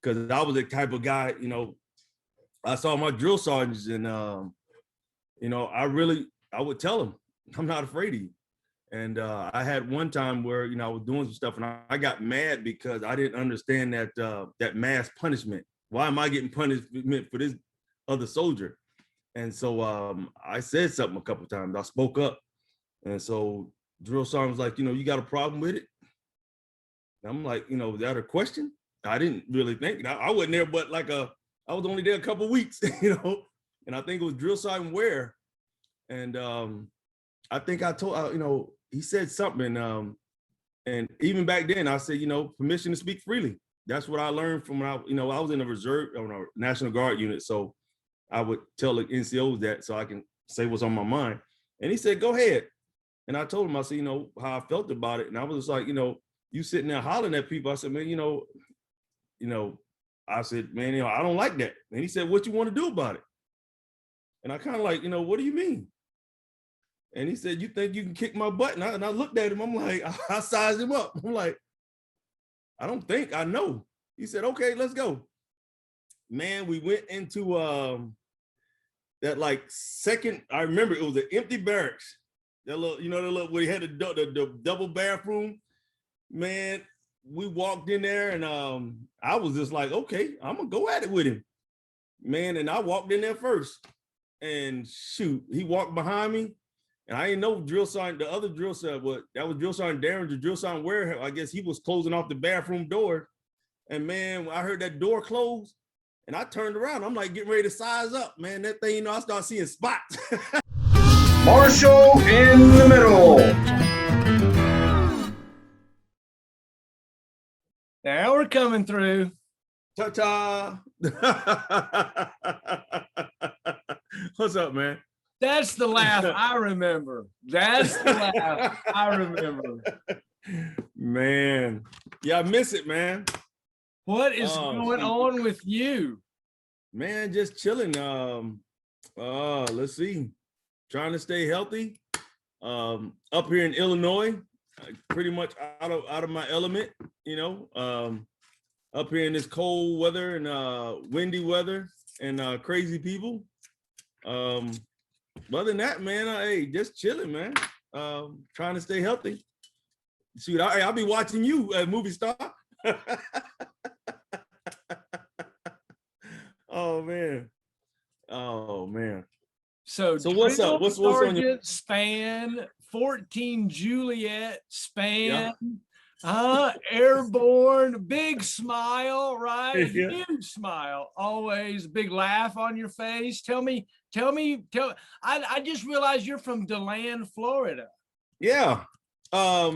because I was the type of guy, I saw my drill sergeants and, I would tell them, I'm not afraid of you. And I had one time where, I was doing some stuff and I got mad because I didn't understand that mass punishment. Why am I getting punishment for this other soldier? And so I said something a couple of times. I spoke up. And so drill sergeant was like, you got a problem with it? And I'm like, is that a question? I didn't really think. I wasn't there, but I was only there a couple of weeks, and I think it was drill sergeant Ware. And I think I told, he said something. And even back then I said, permission to speak freely. That's what I learned from when I was in a reserve, National Guard unit. So I would tell the NCOs that so I can say what's on my mind. And he said, go ahead. And I told him, I said, how I felt about it. And I was just like, you sitting there hollering at people. I said, man, I said, man, I don't like that. And he said, what you want to do about it? And I kind of like, what do you mean? And he said, you think you can kick my butt? And I looked at him, I'm like, I sized him up. I'm like, I don't think, I know. He said, okay, let's go. Man, we went into that second, I remember it was an empty barracks. That little, where he had the double bathroom. Man, we walked in there and I was just like, okay, I'm gonna go at it with him. Man, and I walked in there first. And shoot, he walked behind me. And I didn't know drill sergeant, the other drill sergeant, that was drill sergeant Darren, drill sergeant Ware. I guess he was closing off the bathroom door. And man, I heard that door close and I turned around. I'm like getting ready to size up, man. That thing, I started seeing spots. Marshall in the middle. Now we're coming through. Ta-ta. What's up, man? That's the laugh I remember. That's the laugh I remember. Man. Yeah, I miss it, man. What is going on with you? Man, just chilling. Let's see. Trying to stay healthy. Up here in Illinois, pretty much out of my element, up here in this cold weather and windy weather and crazy people. Other than that, man, hey, just chilling, man. Trying to stay healthy. Shoot, I'll be watching you, movie star. Oh man. So what's up? What's on your Spann, 14 Juliet, Spann, Airborne, big smile, right? Yeah. Huge smile, always big laugh on your face. Tell me. I just realized you're from DeLand, Florida. Yeah. Yeah.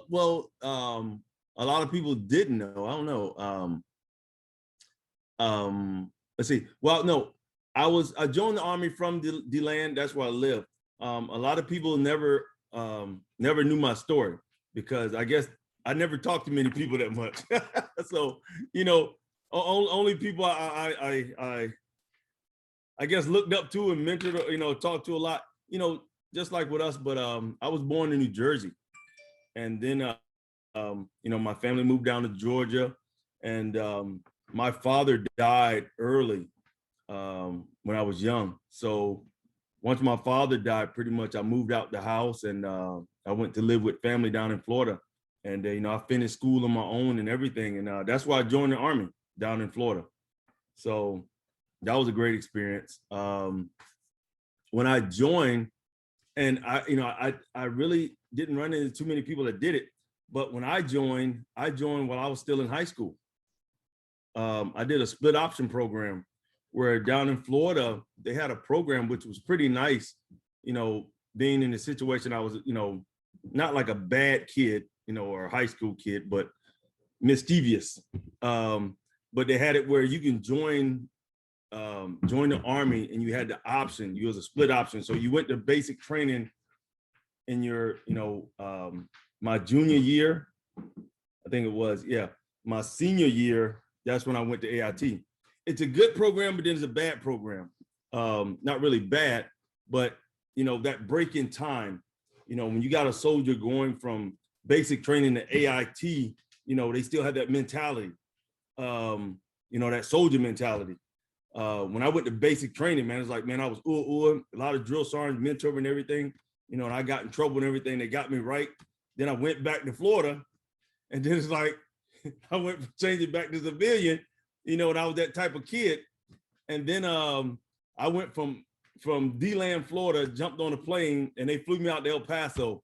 Well. A lot of people didn't know. I don't know. Let's see. Well, no. I joined the Army from DeLand. That's where I live. A lot of people never knew my story because I guess I never talked to many people that much. So, only people I guess looked up to and mentored, talked to a lot, just like with us. But I was born in New Jersey, and then my family moved down to Georgia, and my father died early when I was young. So once my father died, pretty much I moved out the house and I went to live with family down in Florida. And I finished school on my own and everything, and that's why I joined the Army down in Florida. So that was a great experience. When I joined, and I really didn't run into too many people that did it, but when I joined while I was still in high school. I did a split option program where down in Florida, they had a program which was pretty nice, being in the situation I was, not like a bad kid, or a high school kid, but mischievous. But they had it where you can join the Army and you had the option, you was a split option. So you went to basic training in your, my junior year, I think it was, yeah. My senior year, that's when I went to AIT. It's a good program, but then it's a bad program. Not really bad, but that break in time, when you got a soldier going from basic training to AIT, they still have that mentality. you know, that soldier mentality. When I went to basic training, man, it's like, man, I was a lot of drill sergeants, mentoring and everything, you know, and I got in trouble and everything. They got me right. Then I went back to Florida, and then it's like, I went from changing back to civilian, you know, and I was that type of kid. And then I went from D-Land, Florida, jumped on a plane, and they flew me out to El Paso.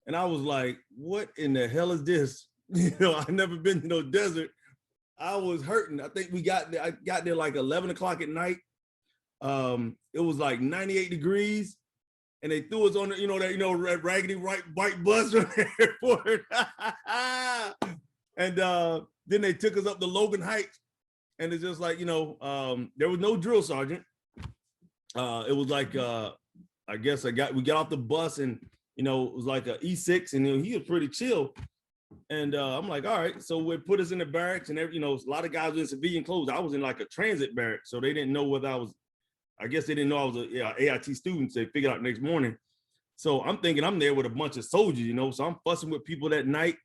And I was like, what in the hell is this? You know, I've never been to no desert. I was hurting. I think I got there like 11 o'clock at night. It was like 98 degrees. And they threw us on the, that raggedy white bus from the airport. And then they took us up to Logan Heights. And it's just like, there was no drill sergeant. It was like, I guess we got off the bus, and, it was like a E6, and he was pretty chill. And I'm like, all right. So they put us in the barracks, and a lot of guys were in civilian clothes. I was in like a transit barrack. So they didn't know whether I guess they didn't know I was a AIT student. So they figured out next morning. So I'm thinking I'm there with a bunch of soldiers, so I'm fussing with people that night.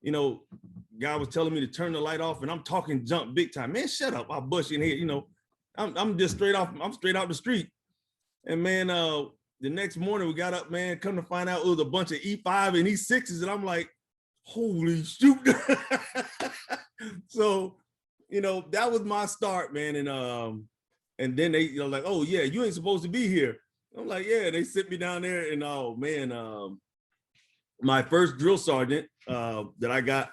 Guy was telling me to turn the light off, and I'm talking junk big time. Man, shut up. I'll bust you in here. I'm just straight out the street. And man, the next morning we got up, man, come to find out it was a bunch of E5 and E6s. And I'm like, holy shoot. So, that was my start, man. And then they, like, oh yeah, you ain't supposed to be here. I'm like, yeah, they sit me down there, and oh man, my first drill sergeant that I got,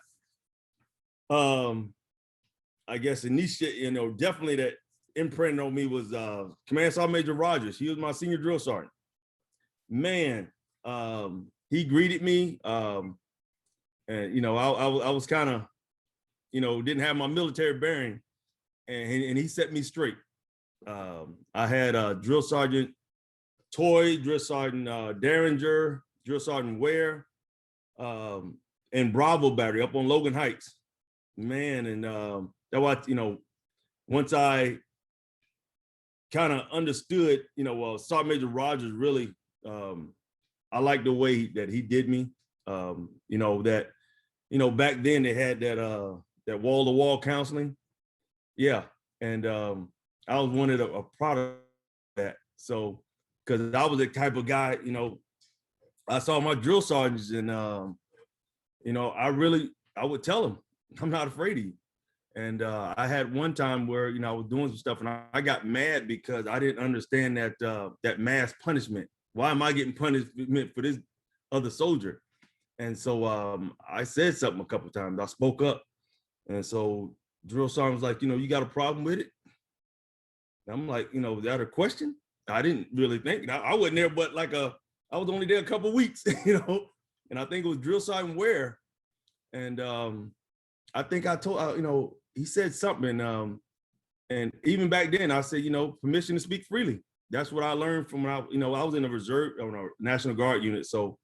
I guess initially, definitely that imprinted on me was Command Sergeant Major Rogers. He was my senior drill sergeant. Man, he greeted me, and I was kind of, didn't have my military bearing, and he set me straight. I had Drill Sergeant Toy, Drill Sergeant Derringer, Drill Sergeant Ware, and Bravo Battery up on Logan Heights. Man, and that was, once I kind of understood, Sergeant Major Rogers really, I like the way that he did me. Back then they had that wall-to-wall counseling. Yeah, and I was one of a product of that. So, because I was the type of guy, I saw my drill sergeants, and I would tell them, I'm not afraid of you. And I had one time where, I was doing some stuff, and I got mad because I didn't understand that mass punishment. Why am I getting punishment for this other soldier? And so I said something a couple of times. I spoke up. And so drill sergeant was like, you got a problem with it? And I'm like, is that a question? I didn't really think. I wasn't there, but I was only there a couple of weeks, and I think it was Drill Sergeant Ware. And I think I told, he said something. And even back then I said, permission to speak freely. That's what I learned from when I was in a reserve, on a National Guard unit. So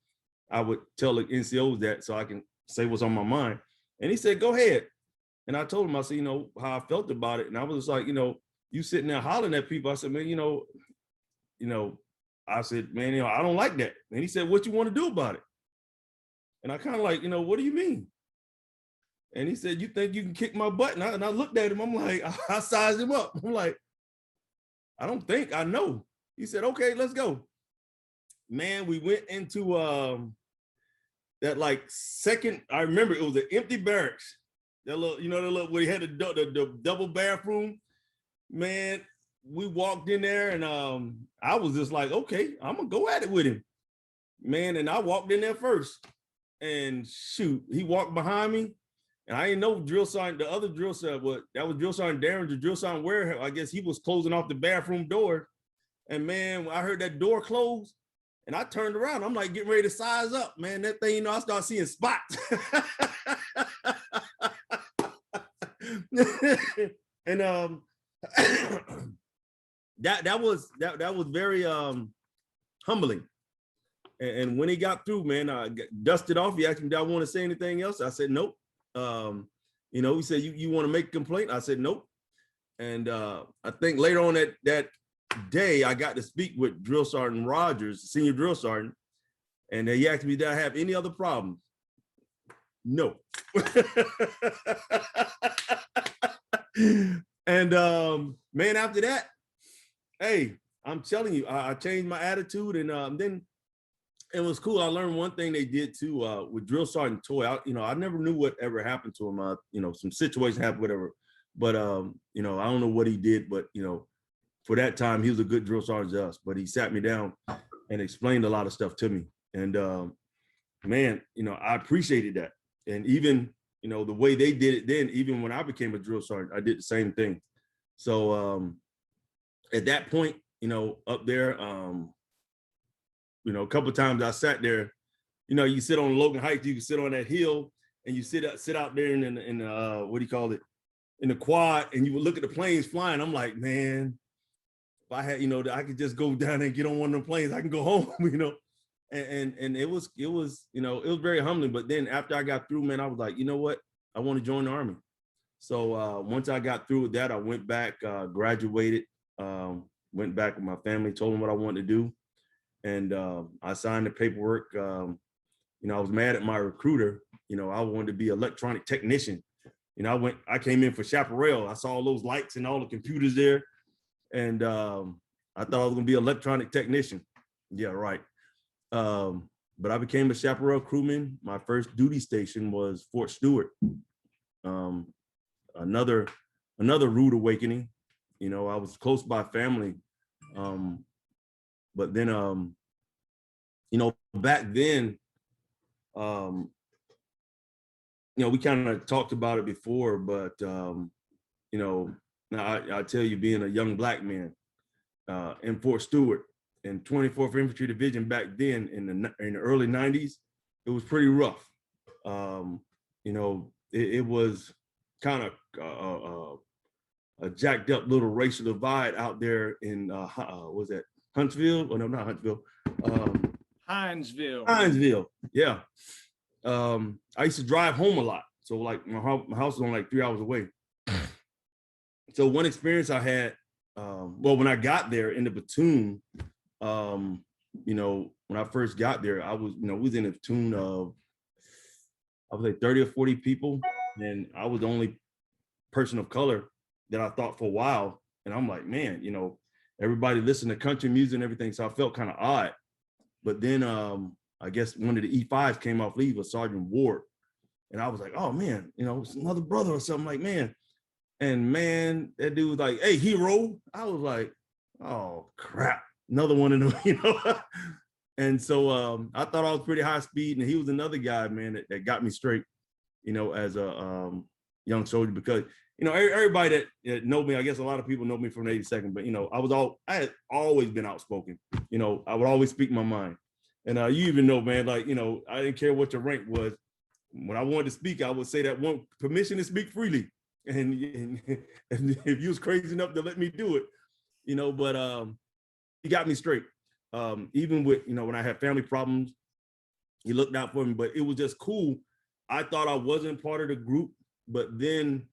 I would tell the NCOs that so I can say what's on my mind. And he said, go ahead. And I told him, I said, how I felt about it. And I was just like, you sitting there hollering at people. I said, man, I said, man, I don't like that. And he said, what you want to do about it? And I kind of like, what do you mean? And he said, you think you can kick my butt? And I looked at him, I'm like, I sized him up. I'm like, I don't think, I know. He said, okay, let's go. Man, we went into that second, I remember it was an empty barracks. That little, where he had the double bathroom. Man, we walked in there, and I was just like, okay, I'm gonna go at it with him. Man, and I walked in there first. And shoot, he walked behind me. And I didn't know drill sergeant, the other drill sergeant, but that was Drill Sergeant Derringer, Drill Sergeant Ware. I guess he was closing off the bathroom door. And man, I heard that door close, and I turned around. I'm like getting ready to size up, man. That thing, I started seeing spots. And that was very humbling. And when he got through, man, I dusted off. He asked me, "Do I want to say anything else?" I said, "Nope." He said, "You want to make a complaint?" I said, "Nope." And I think later on that day, I got to speak with Drill Sergeant Rogers, senior drill sergeant, and he asked me, "Did I have any other problems?" No. And man, after that, hey, I'm telling you, I changed my attitude, and then it was cool. I learned one thing they did too with Drill Sergeant Toy. I never knew what ever happened to him. Some situation happened, whatever. But I don't know what he did, but for that time, he was a good drill sergeant to us. But he sat me down and explained a lot of stuff to me. And man, I appreciated that. And even the way they did it then, even when I became a drill sergeant, I did the same thing. So at that point, up there, a couple of times I sat there. You sit on Logan Heights, you can sit on that hill, and you sit out there in what do you call it, in the quad, and you would look at the planes flying. I'm like, man, if I had, I could just go down and get on one of the planes, I can go home, and it was very humbling. But then after I got through, man, I was like, you know what, I want to join the Army. So once I got through with that, I went back, graduated, went back with my family, told them what I wanted to do. And I signed the paperwork. I was mad at my recruiter. I wanted to be an electronic technician. I came in for chaparral. I saw all those lights and all the computers there. And I thought I was gonna be an electronic technician. Yeah, right. But I became a chaparral crewman. My first duty station was Fort Stewart. Another rude awakening. I was close by family. But then, back then, we kind of talked about it before, but, now I tell you, being a young Black man in Fort Stewart in 24th Infantry Division back then in the early 90s, it was pretty rough. It was kind of a jacked up little racial divide out there in, was that Huntsville? Oh, no, not Huntsville. Hinesville, yeah. I used to drive home a lot. So like my house was only like 3 hours away. So one experience I had, when I got there in the platoon, when I first got there, I was, we was in a platoon of, I would say 30 or 40 people. And I was the only person of color that I thought for a while. And I'm like, man, everybody listened to country music and everything. So I felt kind of odd. But then I guess one of the E5s came off leave was Sergeant Ward. And I was like, oh man, it's another brother or something, like, man. And man, that dude was like, hey, hero. I was like, oh crap, another one of them, And so I thought I was pretty high speed. And he was another guy, man, that got me straight, as a young soldier, because everybody that know me, I guess a lot of people know me from the 82nd, but I had always been outspoken. I would always speak my mind. And you even know, man, like, I didn't care what your rank was. When I wanted to speak, I would say that one, permission to speak freely. And if you was crazy enough to let me do it, but he got me straight. Even with, when I had family problems, he looked out for me, but it was just cool. I thought I wasn't part of the group, but then,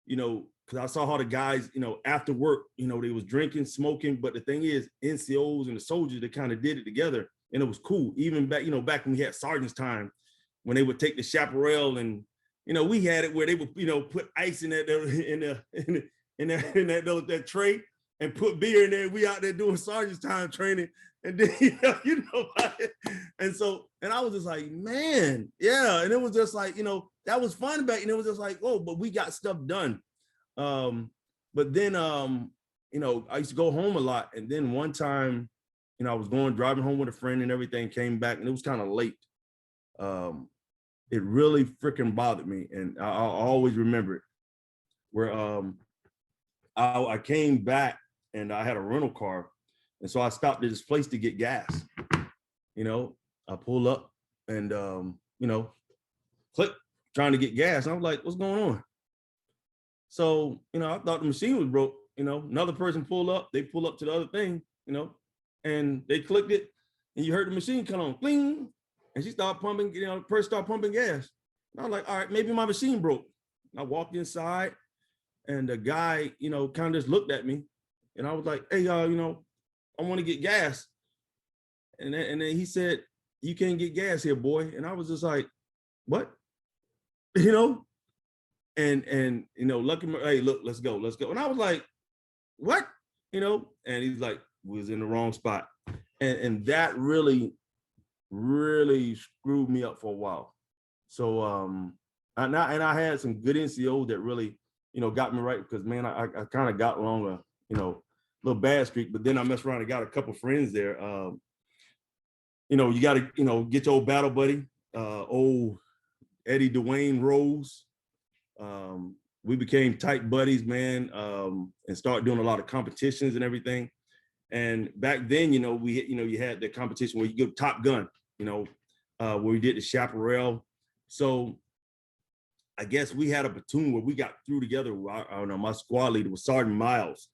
because I saw how the guys, after work, they was drinking, smoking. But the thing is, NCOs and the soldiers, they kind of did it together, and it was cool. Even back, back when we had sergeant's time, when they would take the chaparral, and we had it where they would, put ice in that tray and put beer in there. We out there doing sergeant's time training, and then and I was just like, man, yeah. And it was just like, that was fun back, and it was just like, oh, but we got stuff done. But then I used to go home a lot, and then one time, I was driving home with a friend and everything, came back, and it was kind of late. It really freaking bothered me, and I'll always remember it. Where I came back and I had a rental car, and so I stopped at this place to get gas. I pull up and click, trying to get gas. And I was like, what's going on? So, I thought the machine was broke. Another person pulled up, they pull up to the other thing, and they clicked it, and you heard the machine come on, bling, and she started pumping, the person started pumping gas. And I was like, all right, maybe my machine broke. I walked inside, and the guy, kind of just looked at me, and I was like, hey, I want to get gas. And then he said, you can't get gas here, boy. And I was just like, what? and Lucky, hey, look, let's go. And I was like, what? And he's like, was in the wrong spot. And that really screwed me up for a while. So and I had some good NCOs that really, got me right, because man, I kind of got along a, little bad streak, but then I messed around and got a couple friends there. You got to, get your old battle buddy, old Eddie Dwayne Rose. We became tight buddies, man, and started doing a lot of competitions and everything. And back then, you had the competition where you go Top Gun, where we did the chaparral. So I guess we had a platoon where we got through together. I don't know, my squad leader was Sergeant Miles.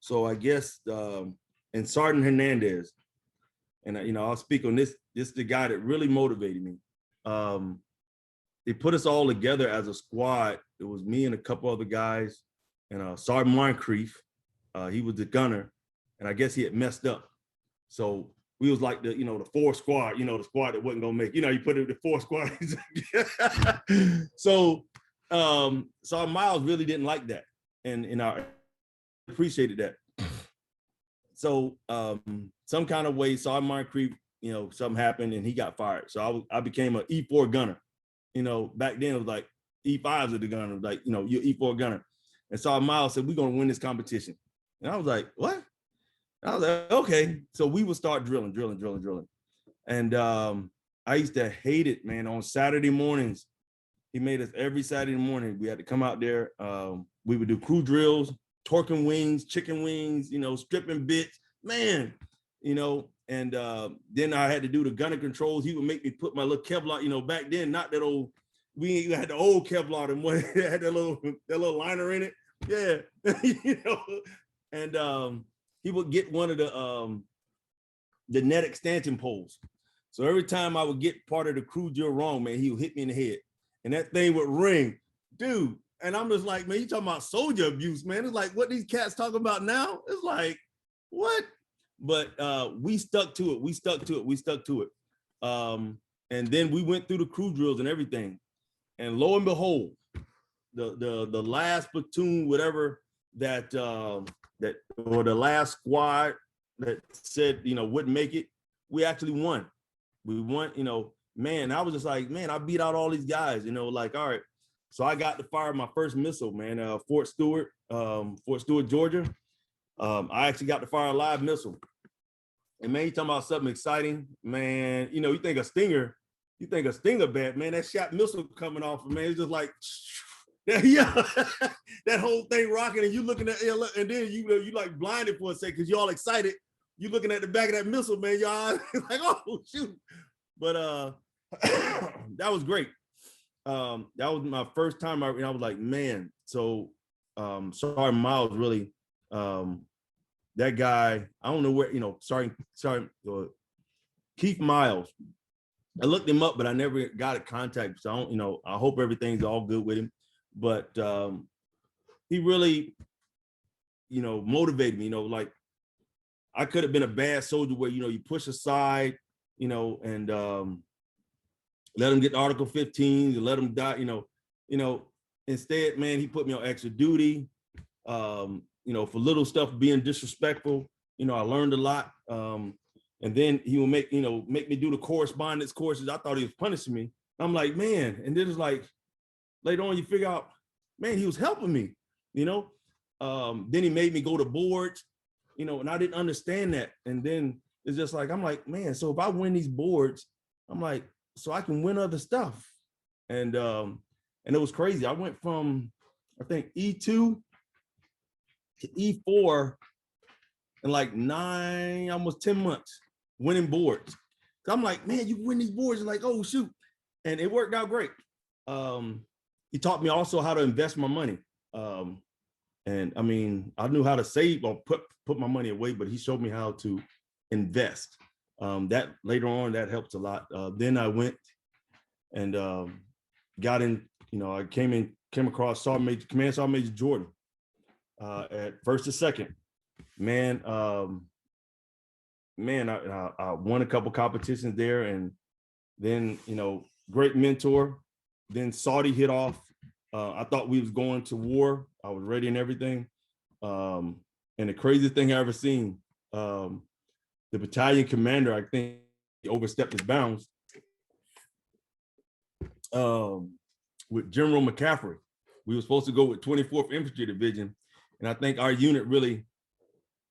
So I guess, and Sergeant Hernandez. And, I'll speak on this. This is the guy that really motivated me. They put us all together as a squad. It was me and a couple other guys, and Sergeant Moncrief. He was the gunner, and I guess he had messed up. So we was like the four squad, the squad that wasn't gonna make. You put it the four squads. So Sergeant Miles really didn't like that, and I appreciated that. So some kind of way, Sergeant Moncrief, something happened and he got fired. So I became an E4 gunner. Back then it was like E5s of the gunner, like, you're E4 gunner. And Sergeant Miles said, we're going to win this competition. And I was like, what? And I was like, okay. So we would start drilling. And I used to hate it, man. On Saturday mornings, he made us every Saturday morning. We had to come out there. We would do crew drills, torquing wings, chicken wings, stripping bits, man, and then I had to do the gunner controls. He would make me put my little Kevlar, back then, not that old, we had the old Kevlar and one that had that little liner in it. Yeah. And he would get one of the net extension poles. So every time I would get part of the crew drill wrong, man, he would hit me in the head and that thing would ring, dude. And I'm just like, man, you talking about soldier abuse, man. It's like, what these cats talking about now? It's like, what? But we stuck to it. And then we went through the crew drills and everything. And lo and behold, the last platoon, whatever that or the last squad that said, wouldn't make it, we actually won. We won, man, I was just like, man, I beat out all these guys, like, all right. So I got to fire my first missile, man, Fort Stewart, Georgia. I actually got to fire a live missile. And man, you talking about something exciting, man. You think a Stinger bat, man, that shot missile coming off, man, it's just like, yeah, that whole thing rocking, and you looking at it, and then you like blinded for a second because you're all excited. You looking at the back of that missile, man, y'all like, oh shoot. But that was great. That was my first time. I was like, man. So Sergeant Miles really, that guy, I don't know where, sorry, Keith Miles. I looked him up, but I never got a contact. So I don't, I hope everything's all good with him. But he really, motivated me, like I could have been a bad soldier where, you push aside, and let him get Article 15 and let him die, instead, man, he put me on extra duty, for little stuff being disrespectful. I learned a lot. And then he would make me do the correspondence courses. I thought he was punishing me. I'm like, man, and then it's like, later on you figure out, man, he was helping me, then he made me go to boards, and I didn't understand that. And then it's just like, I'm like, man, so if I win these boards, I'm like, so I can win other stuff. And it was crazy. I went from, I think, E2 to E4 in like 9, almost 10 months, winning boards. So I'm like, man, you win these boards. You're like, oh, shoot. And it worked out great. He taught me also how to invest my money. And I mean, I knew how to save or put my money away, but he showed me how to invest. That later on, that helped a lot. Then I went and got in, I came across Command Sergeant Major Jordan at 1st to 2nd. Man, I won a couple competitions there, and then, great mentor. Then Saudi hit off, I thought we was going to war. I was ready and everything. And the craziest thing I ever seen, the battalion commander, I think he overstepped his bounds with General McCaffrey. We were supposed to go with 24th Infantry Division. And I think our unit really,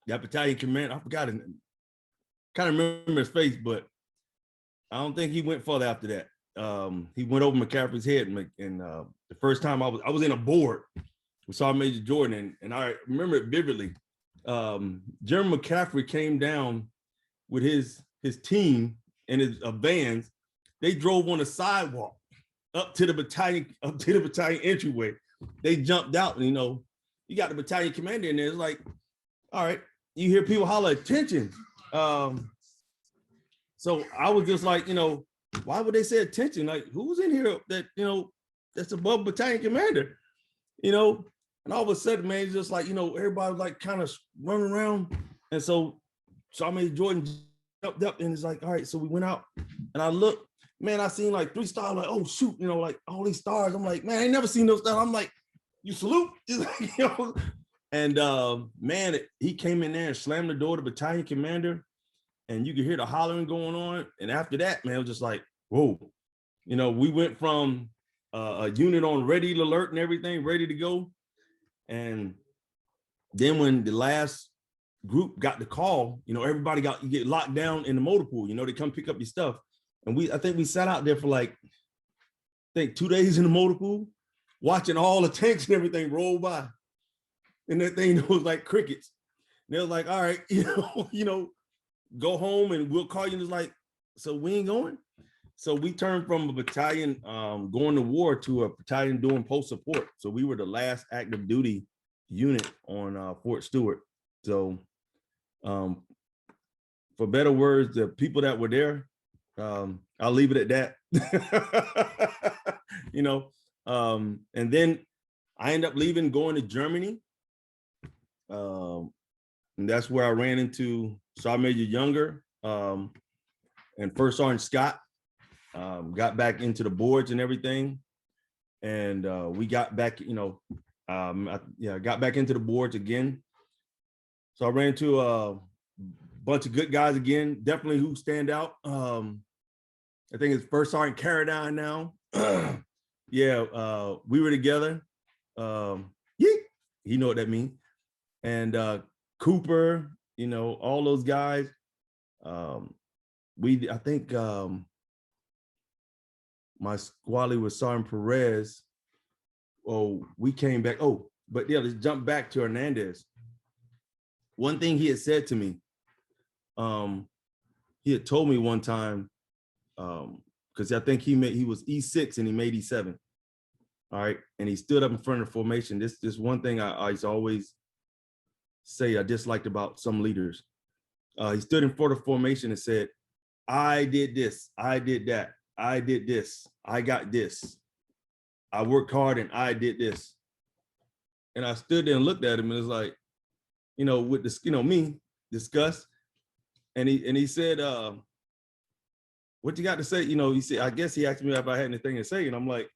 that battalion commander, I forgot his name, kind of remember his face, but I don't think he went further after that. He went over McCaffrey's head, and the first time I was in a board with Sergeant Major Jordan, and I remember it vividly. General McCaffrey came down with his team and his vans. They drove on the sidewalk up to the battalion entryway. They jumped out, and you got the battalion commander in there. It's like, all right, you hear people holler attention. So I was just like, why would they say attention? Like, who's in here that, that's above battalion commander, and all of a sudden, man, it's just like, everybody was like kind of running around. And so I made Jordan jumped up, and it's like, all right, so we went out, and I looked, man, I seen like 3 stars, like, oh shoot, like all these stars. I'm like, man, I ain't never seen those stars. I'm like, you salute? And man, he came in there and slammed the door to battalion commander, and you could hear the hollering going on. And after that, man, it was just like, whoa. We went from a unit on ready alert and everything, ready to go. And then when the last group got the call, everybody you get locked down in the motor pool. They come pick up your stuff. And I think we sat out there for like, 2 days in the motor pool, watching all the tanks and everything roll by. And that thing was like crickets. And they was like, all right, go home and we'll call you. And it's like, so we ain't going? So we turned from a battalion going to war to a battalion doing post support. So we were the last active duty unit on Fort Stewart. So for better words, the people that were there, I'll leave it at that. And then I ended up leaving, going to Germany. And that's where I ran into Sergeant Major Younger and First Sergeant Scott. Got back into the boards and everything. And we got back, got back into the boards again. So I ran into a bunch of good guys again, definitely who stand out. I think it's First Sergeant Caradine now. We were together. You know what that means. And Cooper, all those guys. I think my squally was Sergeant Perez. Oh, we came back. Oh, but yeah, let's jump back to Hernandez. One thing he had said to me, he had told me one time, because I think he was E6 and he made E7. All right. And he stood up in front of the formation. This one thing I always say I disliked about some leaders. He stood in front of the formation and said, I did this, I did that, I did this, I got this, I worked hard and I did this. And I stood there and looked at him and was like, with this, me, disgust. And he said, what you got to say? He said, I guess he asked me if I had anything to say. And I'm like,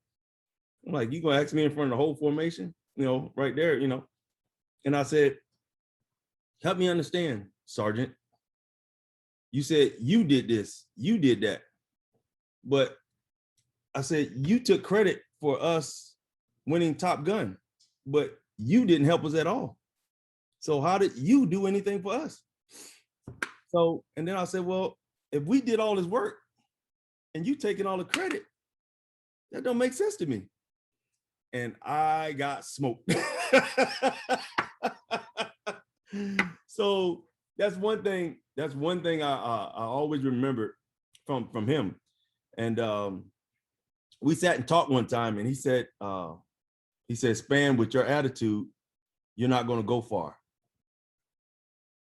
you gonna ask me in front of the whole formation, right there, And I said, help me understand, Sergeant. You said you did this, you did that. But I said, you took credit for us winning Top Gun, but you didn't help us at all. So how did you do anything for us? So, and then I said, well, if we did all this work and you taking all the credit, that don't make sense to me. And I got smoked. So that's one thing I always remembered from him. And we sat and talked one time, and he said, Spann, with your attitude, you're not going to go far.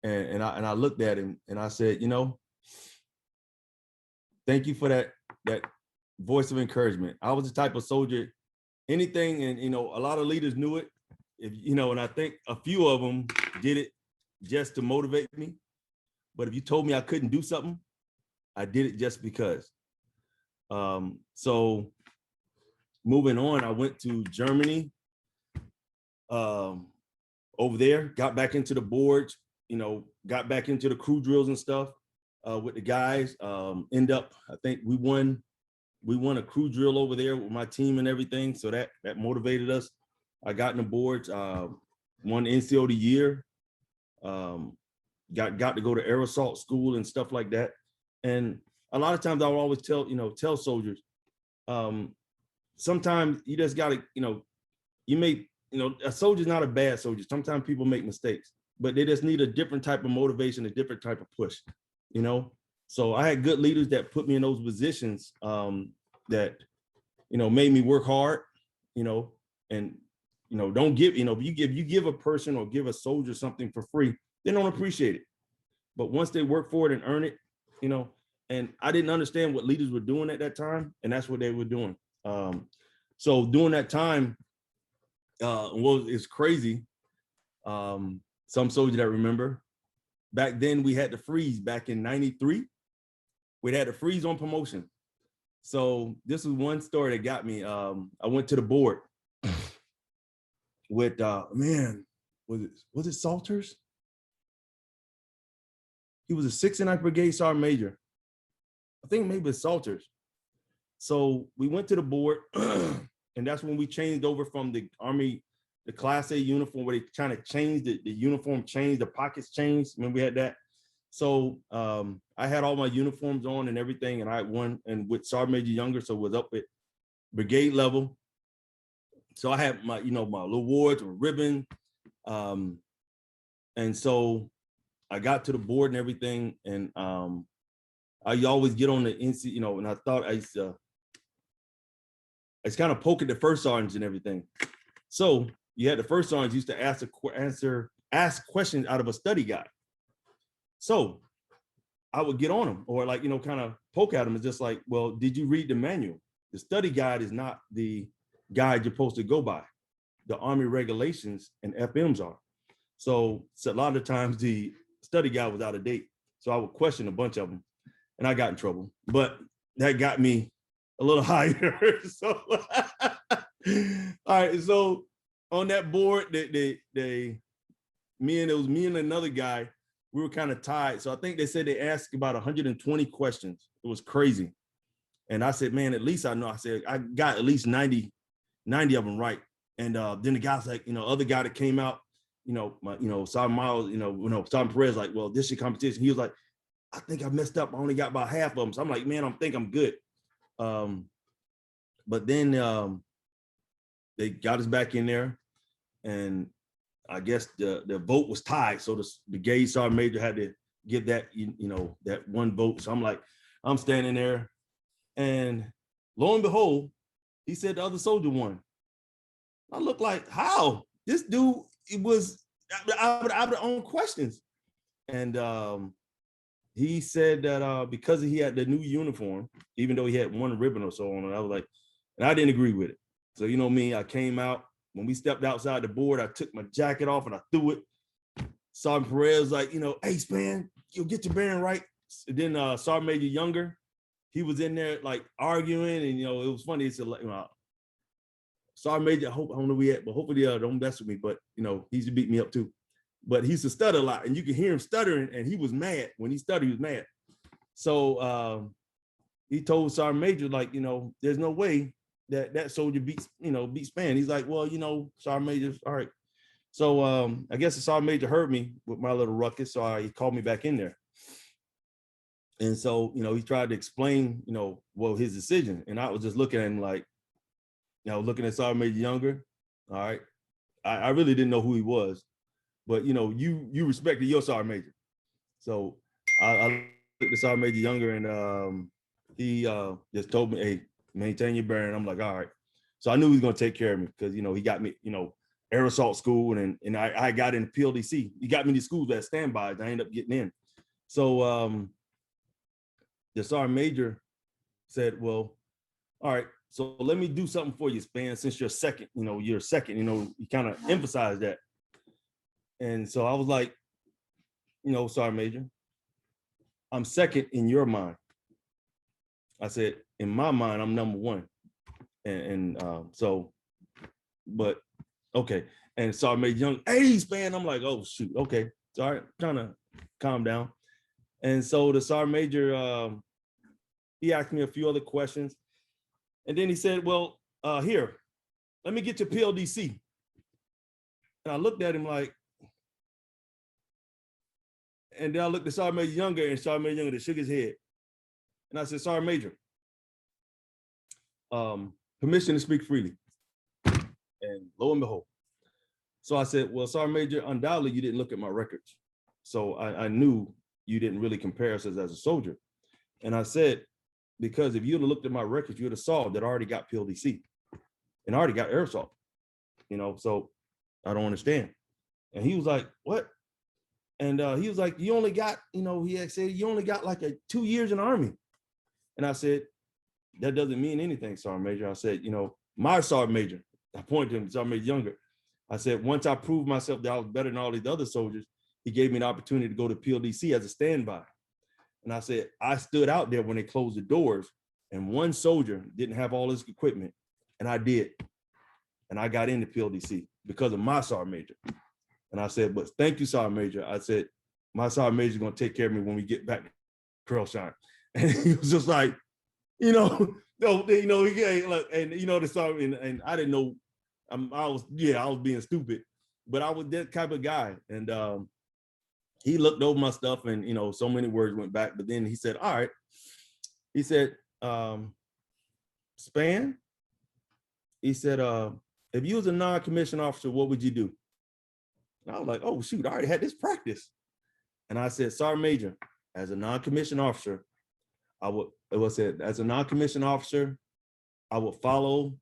And I looked at him and I said, thank you for that voice of encouragement. I was the type of soldier, anything, and a lot of leaders knew it. And I think a few of them did it just to motivate me. But if you told me I couldn't do something, I did it just because. So moving on, I went to Germany. Over there, got back into the boards, got back into the crew drills and stuff with the guys. End up, I think we won a crew drill over there with my team and everything. So that motivated us. I got in the boards, won NCO of the year, got to go to air assault school and stuff like that. And a lot of times I will always tell soldiers, sometimes you just gotta, a soldier's not a bad soldier. Sometimes people make mistakes, but they just need a different type of motivation, a different type of push, So I had good leaders that put me in those positions that, made me work hard, and, don't give, if you give a person or give a soldier something for free, they don't appreciate it. But once they work for it and earn it, and I didn't understand what leaders were doing at that time, and that's what they were doing. So during that time, it's crazy. Some soldiers that remember, back then we had to freeze back in 93. We had to freeze on promotion. So this was one story that got me. I went to the board with, was it Salters? He was a 69th Brigade Sergeant Major. I think maybe it's Salters. So we went to the board, and that's when we changed over from the Army, the Class A uniform, where they kind of changed the uniform, changed, the pockets changed. Remember we had that? So I had all my uniforms on and everything, and I had one, and with Sergeant Major Younger, so was up at brigade level. So I had my, my little awards or ribbon. And so I got to the board and everything, and I always get on the NC, and I thought I used to, kind of poke at the first sergeants and everything. So you had the first sergeants used to ask questions out of a study guide. So I would get on them, or kind of poke at them. It's just like, well, did you read the manual? The study guide is not the guide you're supposed to go by. The Army regulations and FMs are. So a lot of times the study guide was out of date. So I would question a bunch of them, and I got in trouble, but that got me a little higher. So, all right. So on that board, it was me and another guy, we were kind of tied. So I think they said they asked about 120 questions. It was crazy. And I said, man, at least I know. I said, I got at least 90 of them right. And then the guy's like, other guy that came out, Sergeant Miles, Sergeant Perez, like, well, this is your competition. He was like, I think I messed up. I only got about half of them. So I'm like, man, I think I'm good. But then they got us back in there, and I guess the vote was tied. So the brigade sergeant major had to give that, that one vote. So I'm like, I'm standing there, and lo and behold, he said the other soldier won. I look like, how? This dude, it was out of their own questions. And he said that because he had the new uniform, even though he had one ribbon or so on, and I was like, and I didn't agree with it. So me, I came out. When we stepped outside the board, I took my jacket off and I threw it. Sergeant Perez was like, hey, Spann, you'll get your bearing right. And then Sergeant Major Younger, he was in there like arguing, and it was funny. He said, Sergeant Major, I don't know where we at, but hopefully don't mess with me. But he used to beat me up too. But he used to stutter a lot, and you could hear him stuttering, and he was mad. When he stuttered, he was mad. So he told Sergeant Major, like, there's no way that soldier beats Spann. He's like, well, Sergeant Major, all right. So I guess the Sergeant Major heard me with my little ruckus, so he called me back in there. And so, he tried to explain, his decision. And I was just looking at him like, looking at Sergeant Major Younger. All right. I really didn't know who he was, but you respected your Sergeant Major. So I looked at Sergeant Major Younger, and he just told me, hey, maintain your bearing. I'm like, all right. So I knew he was going to take care of me because, he got me, air assault school, and I got into PLDC. He got me to schools at standby, and I ended up getting in. So the Sergeant Major said, well, all right, so let me do something for you, Spann, since you're second, he kind of emphasized that. And so I was like, Sergeant Major, I'm second in your mind. I said, in my mind, I'm number one. So, but okay. And Sergeant Major Young, hey, Spann. I'm like, oh shoot, okay. Sorry, trying to calm down. And so the Sergeant Major, he asked me a few other questions. And then he said, well, here, let me get your PLDC. And I looked at him like, and then I looked at Sergeant Major Younger, and Sergeant Major Younger shook his head. And I said, Sergeant Major, permission to speak freely. And lo and behold. So I said, well, Sergeant Major, undoubtedly you didn't look at my records. So I knew you didn't really compare us as a soldier. And I said, because if you'd have looked at my records, you'd have saw that I already got PLDC and I already got air assault, so I don't understand. And he was like, what? And he was like, you only got, he had said, you only got like 2 years in the Army. And I said, that doesn't mean anything, Sergeant Major. I said, my Sergeant Major, I pointed to him, Sergeant Major Younger. I said, once I proved myself that I was better than all these other soldiers, he gave me an opportunity to go to PLDC as a standby. And I said, I stood out there when they closed the doors and one soldier didn't have all his equipment and I did. And I got into PLDC because of my Sergeant Major. And I said, but thank you, Sergeant Major. I said, my Sergeant Major is going to take care of me when we get back to Pearlshine. And he was just like, he look, and the Sergeant, and I didn't know, I was being stupid, but I was that type of guy. And he looked over my stuff and, so many words went back, but then he said, all right. He said, Spann, he said, if you was a non-commissioned officer, what would you do? And I was like, oh shoot, I already had this practice. And I said, Sergeant Major, as a non-commissioned officer, I would follow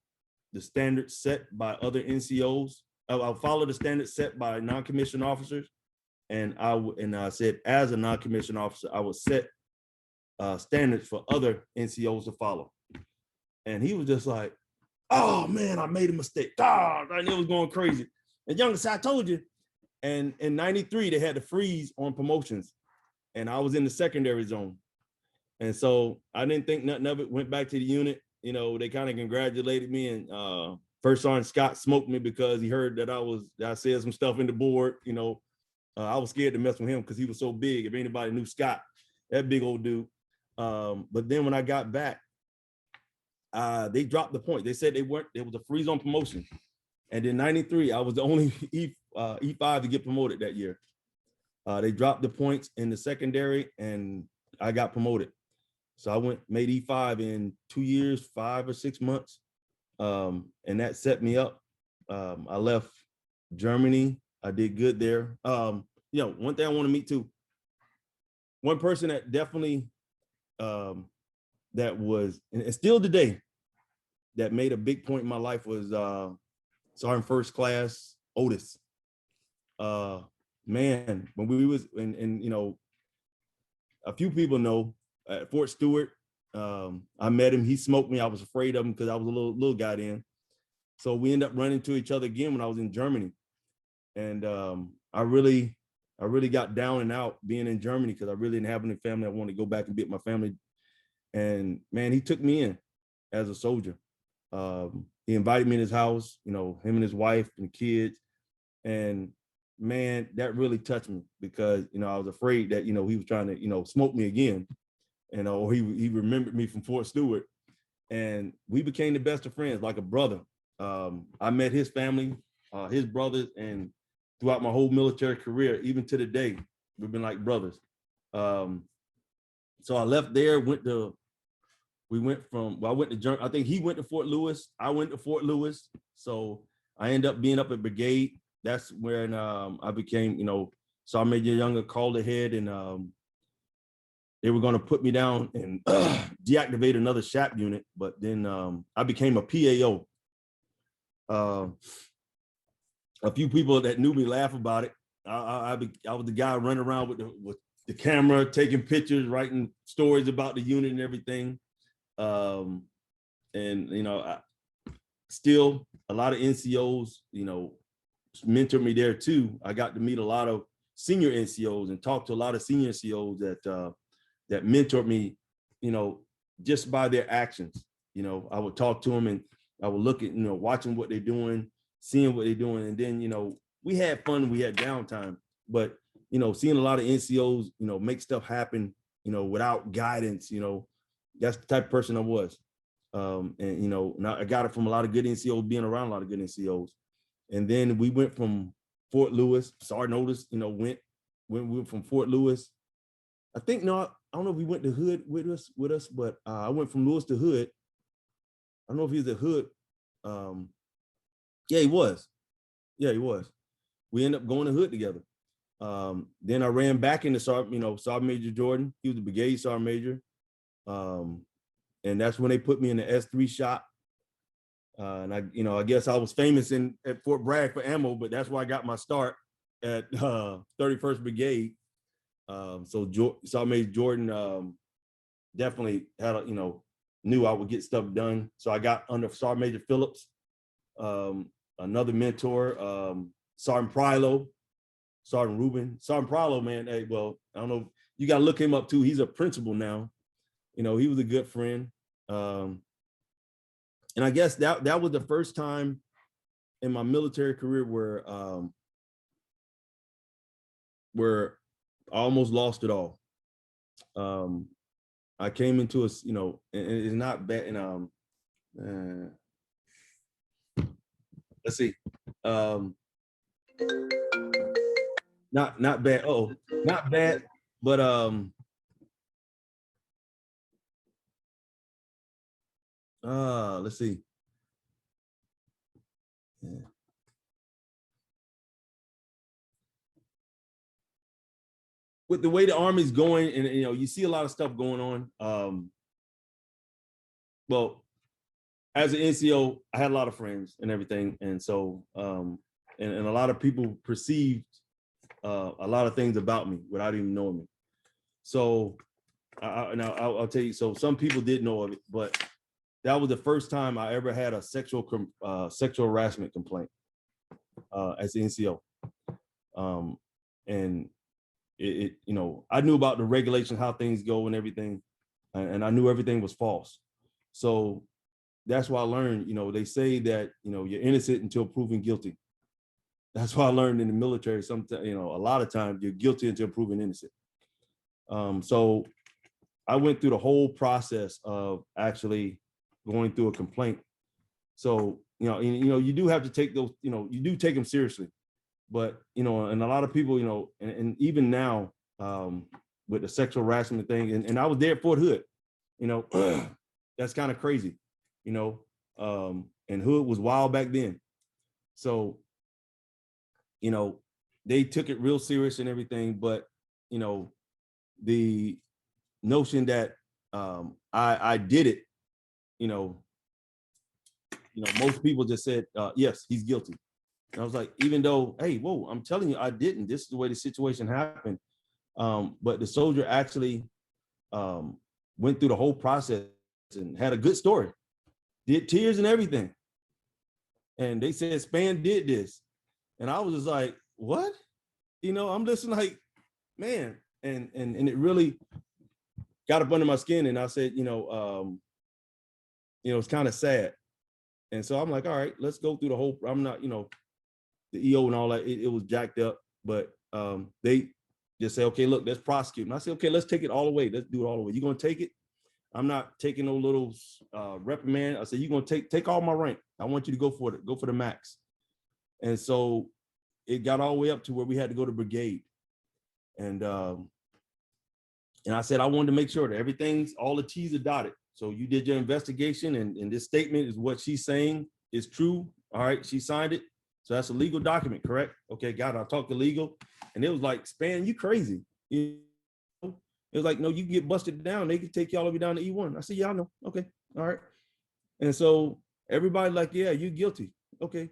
the standards set by other NCOs. I'll follow the standards set by non-commissioned officers. And I said, as a non-commissioned officer, I would set standards for other NCOs to follow. And he was just like, oh man, I made a mistake. God, and it was going crazy. And Younger said, I told you. And in 93, they had to freeze on promotions. And I was in the secondary zone. And so I didn't think nothing of it, went back to the unit. They kind of congratulated me, and First Sergeant Scott smoked me because he heard that I said some stuff in the board. I was scared to mess with him because he was so big. If anybody knew Scott, that big old dude. But then when I got back, they dropped the point. They said there was a freeze on promotion. And in 93, I was the only E5 to get promoted that year. They dropped the points in the secondary and I got promoted. So I made E5 in 2 years, 5 or 6 months. And that set me up. I left Germany. I did good there. One thing I want to meet too. One person that definitely that was, and still today, that made a big point in my life was Sergeant First Class Otis. Man, when we was, and a few people know at Fort Stewart, I met him. He smoked me. I was afraid of him because I was a little guy then. So we ended up running into each other again when I was in Germany. And I really got down and out being in Germany because I really didn't have any family. I wanted to go back and be with my family. And man, he took me in as a soldier. He invited me in his house, him and his wife and kids. And man, that really touched me because, I was afraid that, he was trying to, smoke me again, or he remembered me from Fort Stewart. And we became the best of friends, like a brother. I met his family, his brothers, and throughout my whole military career, even to the day, we've been like brothers. So I left there, I went to Germany. I think he went to Fort Lewis. I went to Fort Lewis. So I ended up being up at Brigade. That's when I became, Sergeant Major Younger called ahead, and they were going to put me down and deactivate another SHAP unit. But then I became a PAO. A few people that knew me laugh about it. I was the guy running around with the camera, taking pictures, writing stories about the unit and everything. Still a lot of NCOs, mentored me there too. I got to meet a lot of senior NCOs and talk to a lot of senior NCOs that mentored me, just by their actions. I would talk to them and I would look at, watching what they're doing, seeing what they're doing. And then, we had fun, we had downtime, but, seeing a lot of NCOs, make stuff happen, without guidance, that's the type of person I was. And I got it from a lot of good NCOs, being around a lot of good NCOs. And then we went from Fort Lewis, Sergeant Otis, we went from Fort Lewis. I think, I don't know if we went to Hood with us, but I went from Lewis to Hood. I don't know if he was at Hood. Yeah, he was. We ended up going to Hood together. Then I ran back into Sergeant Major Jordan. He was the brigade sergeant major. And that's when they put me in the S3 shop. And I guess I was famous at Fort Bragg for ammo, but that's where I got my start at 31st Brigade. So Sergeant Major Jordan definitely had knew I would get stuff done. So I got under Sergeant Major Phillips, another mentor, Sergeant Prilo, Sergeant Rubin. Sergeant Prilo, man, hey, well, I don't know, you got to look him up too. He's a principal now. He was a good friend. And I guess that was the first time in my military career where I almost lost it all. I came into and it's not bad. And let's see, not bad. Oh, not bad, but let's see. Yeah. With the way the Army's going, and you see a lot of stuff going on. Well, as an NCO, I had a lot of friends and everything, and so and a lot of people perceived a lot of things about me without even knowing me. So I'll tell you. So some people did know of it, but that was the first time I ever had a sexual harassment complaint as an NCO. And I knew about the regulation, how things go and everything, and I knew everything was false. So that's why I learned, they say that, you're innocent until proven guilty. That's why I learned in the military, sometimes, a lot of times you're guilty until proven innocent. So I went through the whole process of actually going through a complaint. So, you do have to take those, you do take them seriously. But, and a lot of people, and even now with the sexual harassment thing, and I was there at Fort Hood, that's kind of crazy, and Hood was wild back then. So, they took it real serious and everything, but, the notion that I did it, most people just said, yes, he's guilty. And I was like, even though, hey, whoa, I'm telling you, I didn't. This is the way the situation happened. But the soldier actually went through the whole process and had a good story, did tears and everything. And they said Spann did this. And I was just like, what? I'm listening like, man, and it really got up under my skin. And I said, it's kind of sad. And so I'm like, all right, let's go through the whole, I'm not, the EO and all that, it was jacked up, but they just say, okay, look, let's prosecute. And I said, okay, let's take it all the way. Let's do it all the way. You're going to take it? I'm not taking no little reprimand. I said, you're going to take all my rank. I want you to go for it. Go for the max. And so it got all the way up to where we had to go to brigade. And I said, I wanted to make sure that all the T's are dotted. So you did your investigation, and this statement is what she's saying is true. All right, she signed it. So that's a legal document, correct? Okay, got it. I talked to legal, and it was like, Spann, you crazy. It was like, no, you get busted down. They can take y'all of you down to E1. I said, yeah, I know. Okay, all right. And so everybody like, yeah, you're guilty. Okay.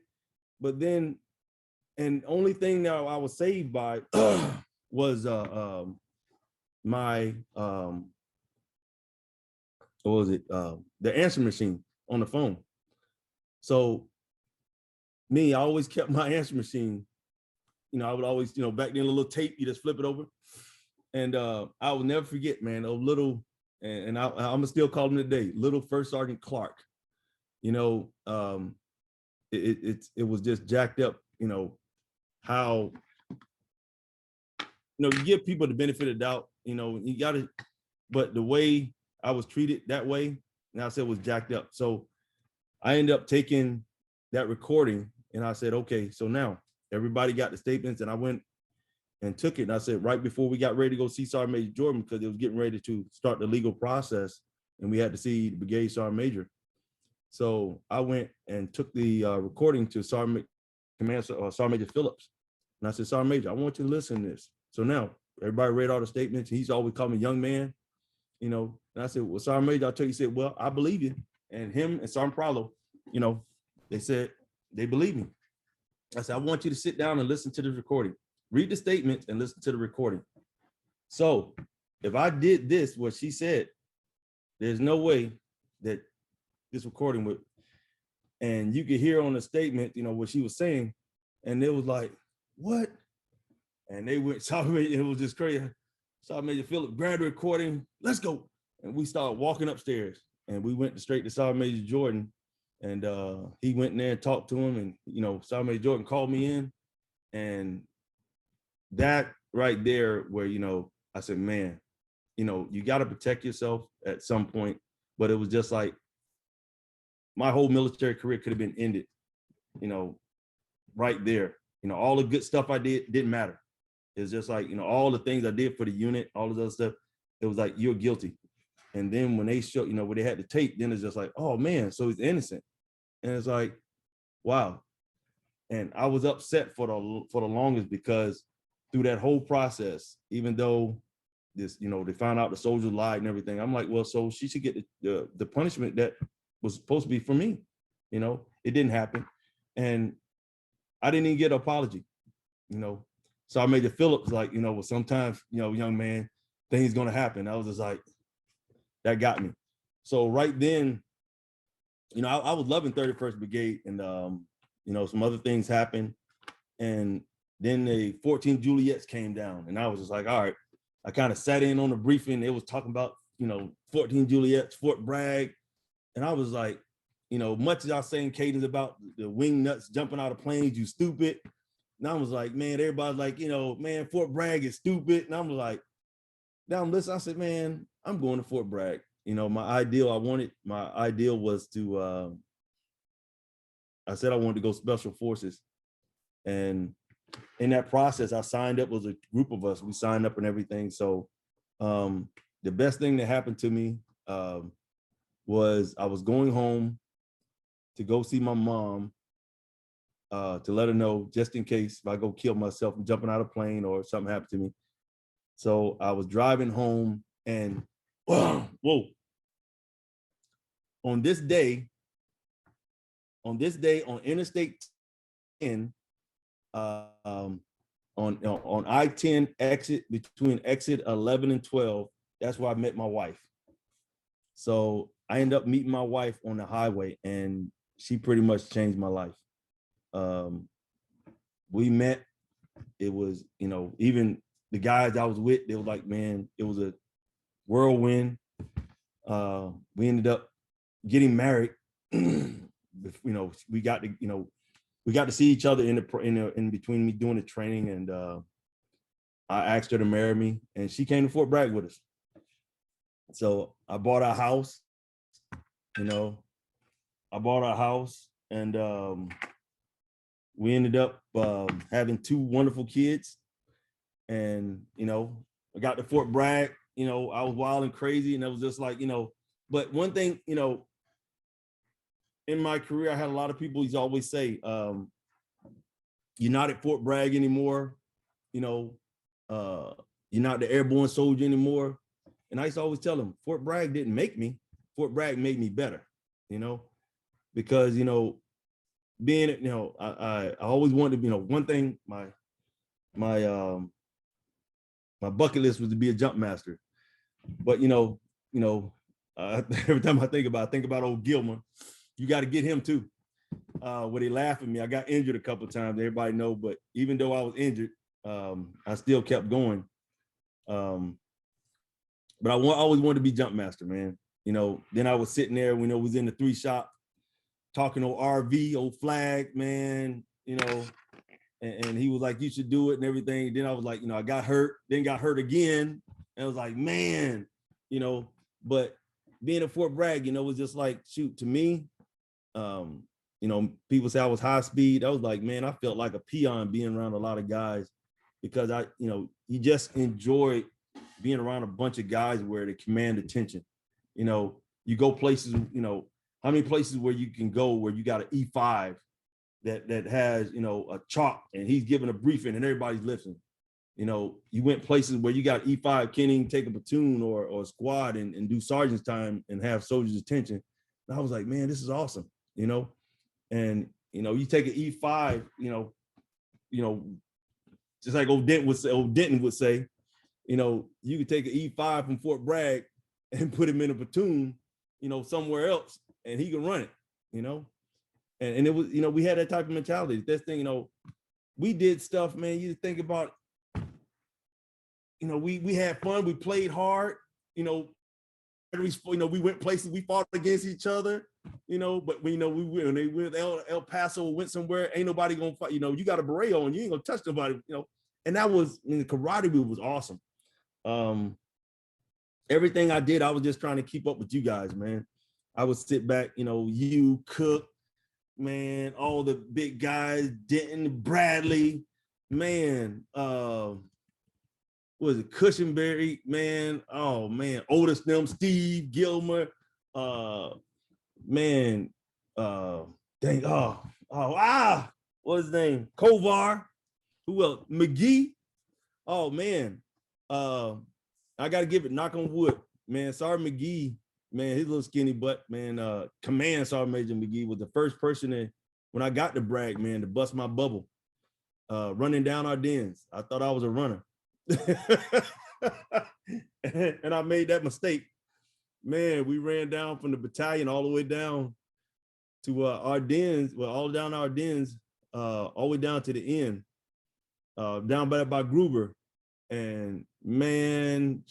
But then, and only thing that I was saved by was my, what was it? The answer machine on the phone. So me, I always kept my answer machine. I would always, back then, a little tape, you just flip it over. And I will never forget, man, a little, and I'm still call him today, little First Sergeant Clark. you know, it was just jacked up, you know, how, you know, you give people the benefit of doubt, you know, you gotta, but the way I was treated that way, and I said was jacked up. So I ended up taking that recording and I said, okay, so now everybody got the statements, and I went and took it. And I said, right before we got ready to go see Sergeant Major Jordan, because it was getting ready to start the legal process and we had to see the Brigade Sergeant Major. So I went and took the recording to Sergeant Major Phillips. And I said, Sergeant Major, I want you to listen to this. So now everybody read all the statements. He's always called me young man, you know. And I said, well, Sergeant Major, I'll tell you, he said, well, I believe you. And him and Sergeant Pralo, you know, they said they believe me. I said, I want you to sit down and listen to the recording. Read the statements and listen to the recording. So if I did this, what she said, there's no way that this recording would, and you could hear on the statement, you know, what she was saying, and it was like, what? And they went, it was just crazy. Sergeant Major Philip grabbed the recording, let's go. And we started walking upstairs, and we went straight to Sergeant Major Jordan, and he went in there and talked to him, and, you know, Sergeant Major Jordan called me in, and that right there where, you know, I said, man, you know, you got to protect yourself at some point. But it was just like my whole military career could have been ended, you know, right there. You know, all the good stuff I did didn't matter. It's just like, you know, all the things I did for the unit, all of those stuff, it was like, you're guilty. And then when they showed, you know, when they had to tape, then it's just like, oh man, so he's innocent. And it's like, wow. And I was upset for the longest, because through that whole process, even though this, you know, they found out the soldiers lied and everything, I'm like, well, so she should get the punishment that was supposed to be for me. You know, it didn't happen. And I didn't even get an apology, you know. So I made the Phillips like, you know, well, sometimes, you know, young man, things gonna happen. I was just like, that got me. So right then, you know, I was loving 31st Brigade, and you know, some other things happened. And then the 14 Juliets came down, and I was just like, all right. I kind of sat in on the briefing. They was talking about, you know, 14 Juliets, Fort Bragg. And I was like, you know, much as I was saying cadence about the wing nuts jumping out of planes, you stupid. And I was like, man, everybody's like, you know, man, Fort Bragg is stupid. And I'm like, now I'm listening. I said, man, I'm going to Fort Bragg. You know, my ideal was to, I said I wanted to go Special Forces. And in that process, I signed up, was a group of us. We signed up and everything. So the best thing that happened to me was I was going home to go see my mom to let her know, just in case if I go kill myself and jumping out of a plane or something happened to me. So I was driving home, and whoa, on this day on Interstate 10, on I-10 exit, between exit 11 and 12, that's where I met my wife. So I ended up meeting my wife on the highway, and she pretty much changed my life. We met, it was, you know, even the guys I was with, they were like, man, it was a whirlwind. We ended up getting married. You know, we got to see each other in between me doing the training, and I asked her to marry me, and she came to Fort Bragg with us. So I bought our house, you know, and we ended up having 2 wonderful kids. And, you know, I got to Fort Bragg, you know, I was wild and crazy, and it was just like, you know, but one thing, you know, in my career, I had a lot of people always say, you're not at Fort Bragg anymore, you know, you're not the airborne soldier anymore. And I used to always tell them, Fort Bragg didn't make me, Fort Bragg made me better, you know, because, you know, being, you know, I always wanted to, you know, one thing, my bucket list was to be a jump master. But, you know, every time I think about old Gilmer. You got to get him too. Where they laugh at me. I got injured a couple of times, everybody know, but even though I was injured, I still kept going. But I always wanted to be jump master, man. You know, then I was sitting there, we know, was in the 3 shop, talking on RV, old flag, man, and he was like, you should do it and everything. Then I was like, I got hurt, then got hurt again. And I was like, man, but being at Fort Bragg, was just like, shoot, to me, people say I was high speed. I was like, man, I felt like a peon being around a lot of guys because you just enjoy being around a bunch of guys where they command attention. You go places, how many places where you can go where you got an E5 that has, a chalk and he's giving a briefing and everybody's listening. You went places where you got E5, can't even take a platoon or a squad and do sergeant's time and have soldiers' attention. And I was like, man, this is awesome, and you take an E5, just like old Denton would say, you could take an E5 from Fort Bragg and put him in a platoon, somewhere else, and he can run it, and it was, we had that type of mentality. This thing, we did stuff, man. You think about, we had fun, we played hard, we went places, we fought against each other, but when they went El Paso, went somewhere, ain't nobody gonna fight, you got a beret on, you ain't gonna touch nobody, and that was, the karate was awesome. Everything I did, I was just trying to keep up with you guys, man. I would sit back, you, Cook, man, all the big guys, Denton, Bradley, man, was it Cushionberry, man? Oh man, Otis, them, Steve, Gilmer, man, dang, what was his name? Kovar, who else? McGee. Oh man, I gotta give it, knock on wood, man. Sergeant McGee, man, his little skinny butt, man. Command Sergeant Major McGee was the first person when I got to Bragg, man, to bust my bubble, running down our dens. I thought I was a runner. And I made that mistake, man. We ran down from the battalion all the way down to our dens, all down our dens, all the way down to the end, down by Gruber. And man,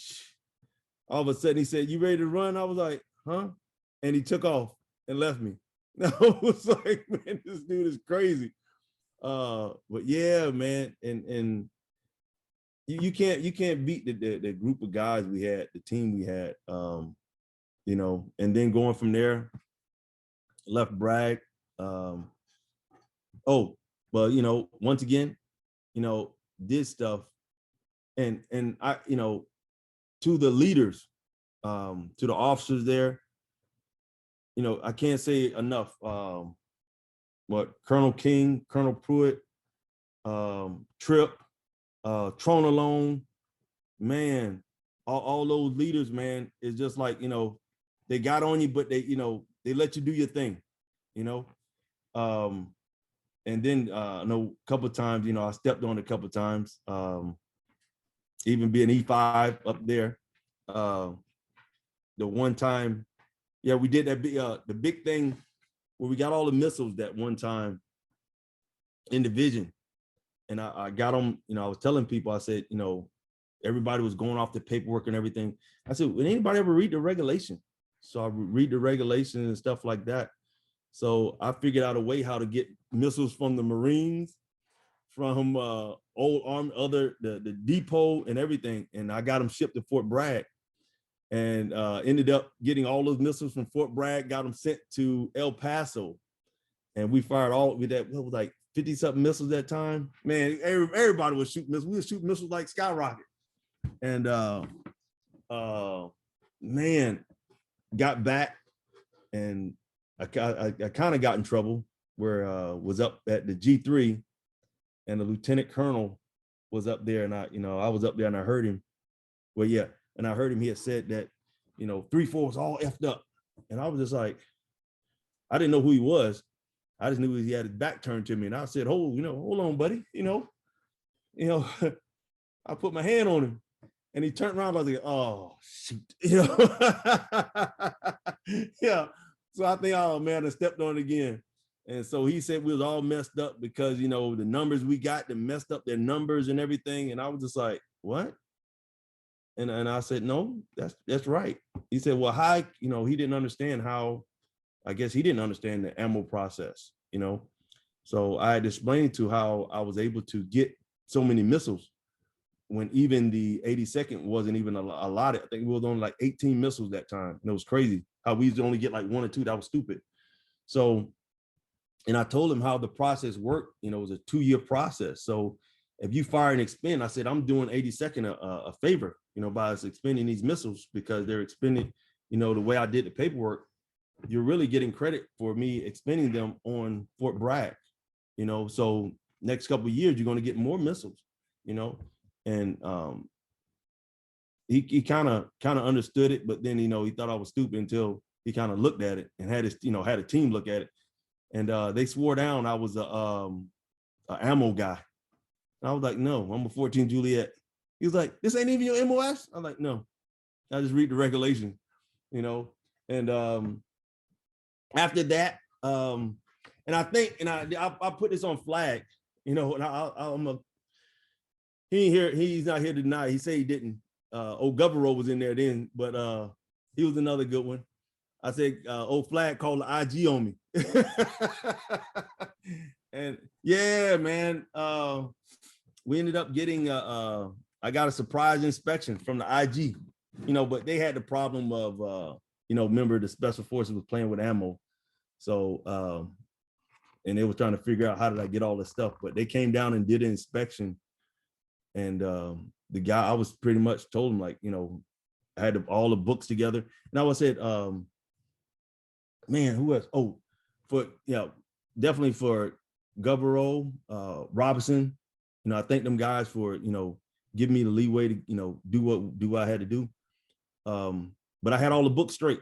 all of a sudden he said, "You ready to run?" I was like, "Huh?" And he took off and left me. I was like, man, this dude is crazy. But yeah, man, and you can't beat the group of guys we had, the team we had, and then going from there, left Bragg. Once again, did stuff, and I, to the leaders, to the officers there, I can't say enough. What Colonel King, Colonel Pruitt, Tripp, Tron alone, man, all those leaders, man, is just like, they got on you, but they let you do your thing, and then I know a couple of times, I stepped on a couple of times, even being E5 up there. The one time, yeah, we did that the big thing where we got all the missiles that one time in division. And I got them, I was telling people, I said, everybody was going off the paperwork and everything. I said, would anybody ever read the regulation? So I would read the regulation and stuff like that. So I figured out a way how to get missiles from the Marines, from old arm, the depot and everything. And I got them shipped to Fort Bragg, and ended up getting all those missiles from Fort Bragg, got them sent to El Paso. And we fired all with that, what was like 50 something missiles that time. Man, everybody was shooting missiles. We were shooting missiles like skyrocket. And man, got back, and I kind of got in trouble where was up at the G3, and the lieutenant colonel was up there, and I was up there and I heard him. Well, yeah, and I heard him, he had said that, 3-4 was all effed up. And I was just like, I didn't know who he was. I just knew he had his back turned to me, and I said, hold on, buddy, I put my hand on him, and he turned around. I was like, oh shoot, yeah. So I think, oh man, I stepped on it again. And so he said we was all messed up because the numbers we got, they messed up their numbers and everything. And I was just like, what? And I said, no, that's right. He said, well, he didn't understand how I guess he didn't understand the ammo process, you know. So I had explained to how I was able to get so many missiles when even the 82nd wasn't even allotted. I think we was on like 18 missiles that time. And it was crazy how we used to only get like 1 or 2. That was stupid. So, and I told him how the process worked. You know, it was a 2-year process. So if you fire and expend, I said, I'm doing 82nd a favor, you know, by us expending these missiles, because they're expending, you know, the way I did the paperwork, you're really getting credit for me expending them on Fort Bragg, you know. So next couple of years, you're going to get more missiles, you know. And he kind of understood it, but then, you know, he thought I was stupid until he kind of looked at it and had his, you know, had a team look at it. And they swore down I was a ammo guy. And I was like, no, I'm a 14 Juliet. He was like, this ain't even your MOS? I'm like, no, I just read the regulation, you know. And after that, and I think, and I put this on flag, you know, and I'm a, he's not here tonight. He said he didn't. Old Govero was in there then, but he was another good one. I said, old flag called the IG on me. And yeah, man, we ended up getting, I got a surprise inspection from the IG, you know, but they had the problem of, you know, remember the Special Forces was playing with ammo. So, and they were trying to figure out how did I get all this stuff, but they came down and did an inspection. And the guy, I was pretty much told him, like, you know, I had all the books together. And I was said, man, who else? Oh, for, you know, definitely for Govero, Robinson, you know, I thank them guys for, you know, giving me the leeway to, you know, do what I had to do. But I had all the books straight.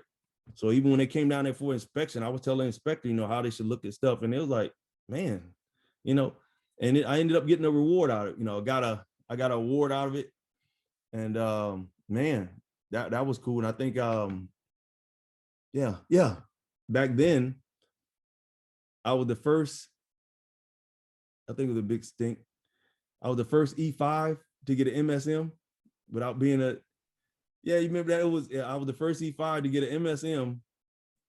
So even when they came down there for inspection, I was telling the inspector, you know, how they should look at stuff. And it was like, man, you know, and I ended up getting a reward out of it. You know, I got an award out of it. And man, that was cool. And I think, yeah, back then, I was the first, I think it was a big stink. I was the first E5 to get an MSM without being a, yeah, you remember that? It was, yeah, I was the first E5 to get an MSM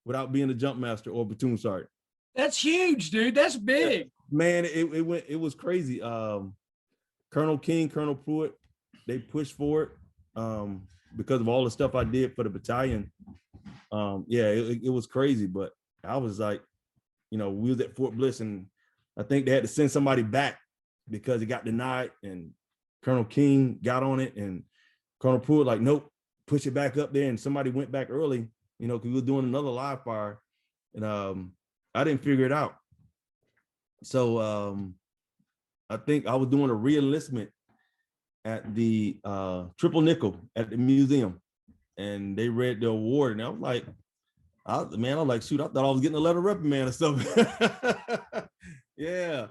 without being a jump master or platoon sergeant. That's huge, dude. That's big. Yeah, man, it was crazy. Colonel King, Colonel Pruitt, they pushed for it because of all the stuff I did for the battalion. Yeah, it was crazy, but I was like, you know, we was at Fort Bliss, and I think they had to send somebody back because it got denied, and Colonel King got on it, and Colonel Pruitt like, nope, push it back up there, and somebody went back early, you know, because we were doing another live fire, and I didn't figure it out. So I think I was doing a re-enlistment at the Triple Nickel at the museum, and they read the award, and I was like, I was like, shoot, I thought I was getting a letter of reprimand or something. Yeah,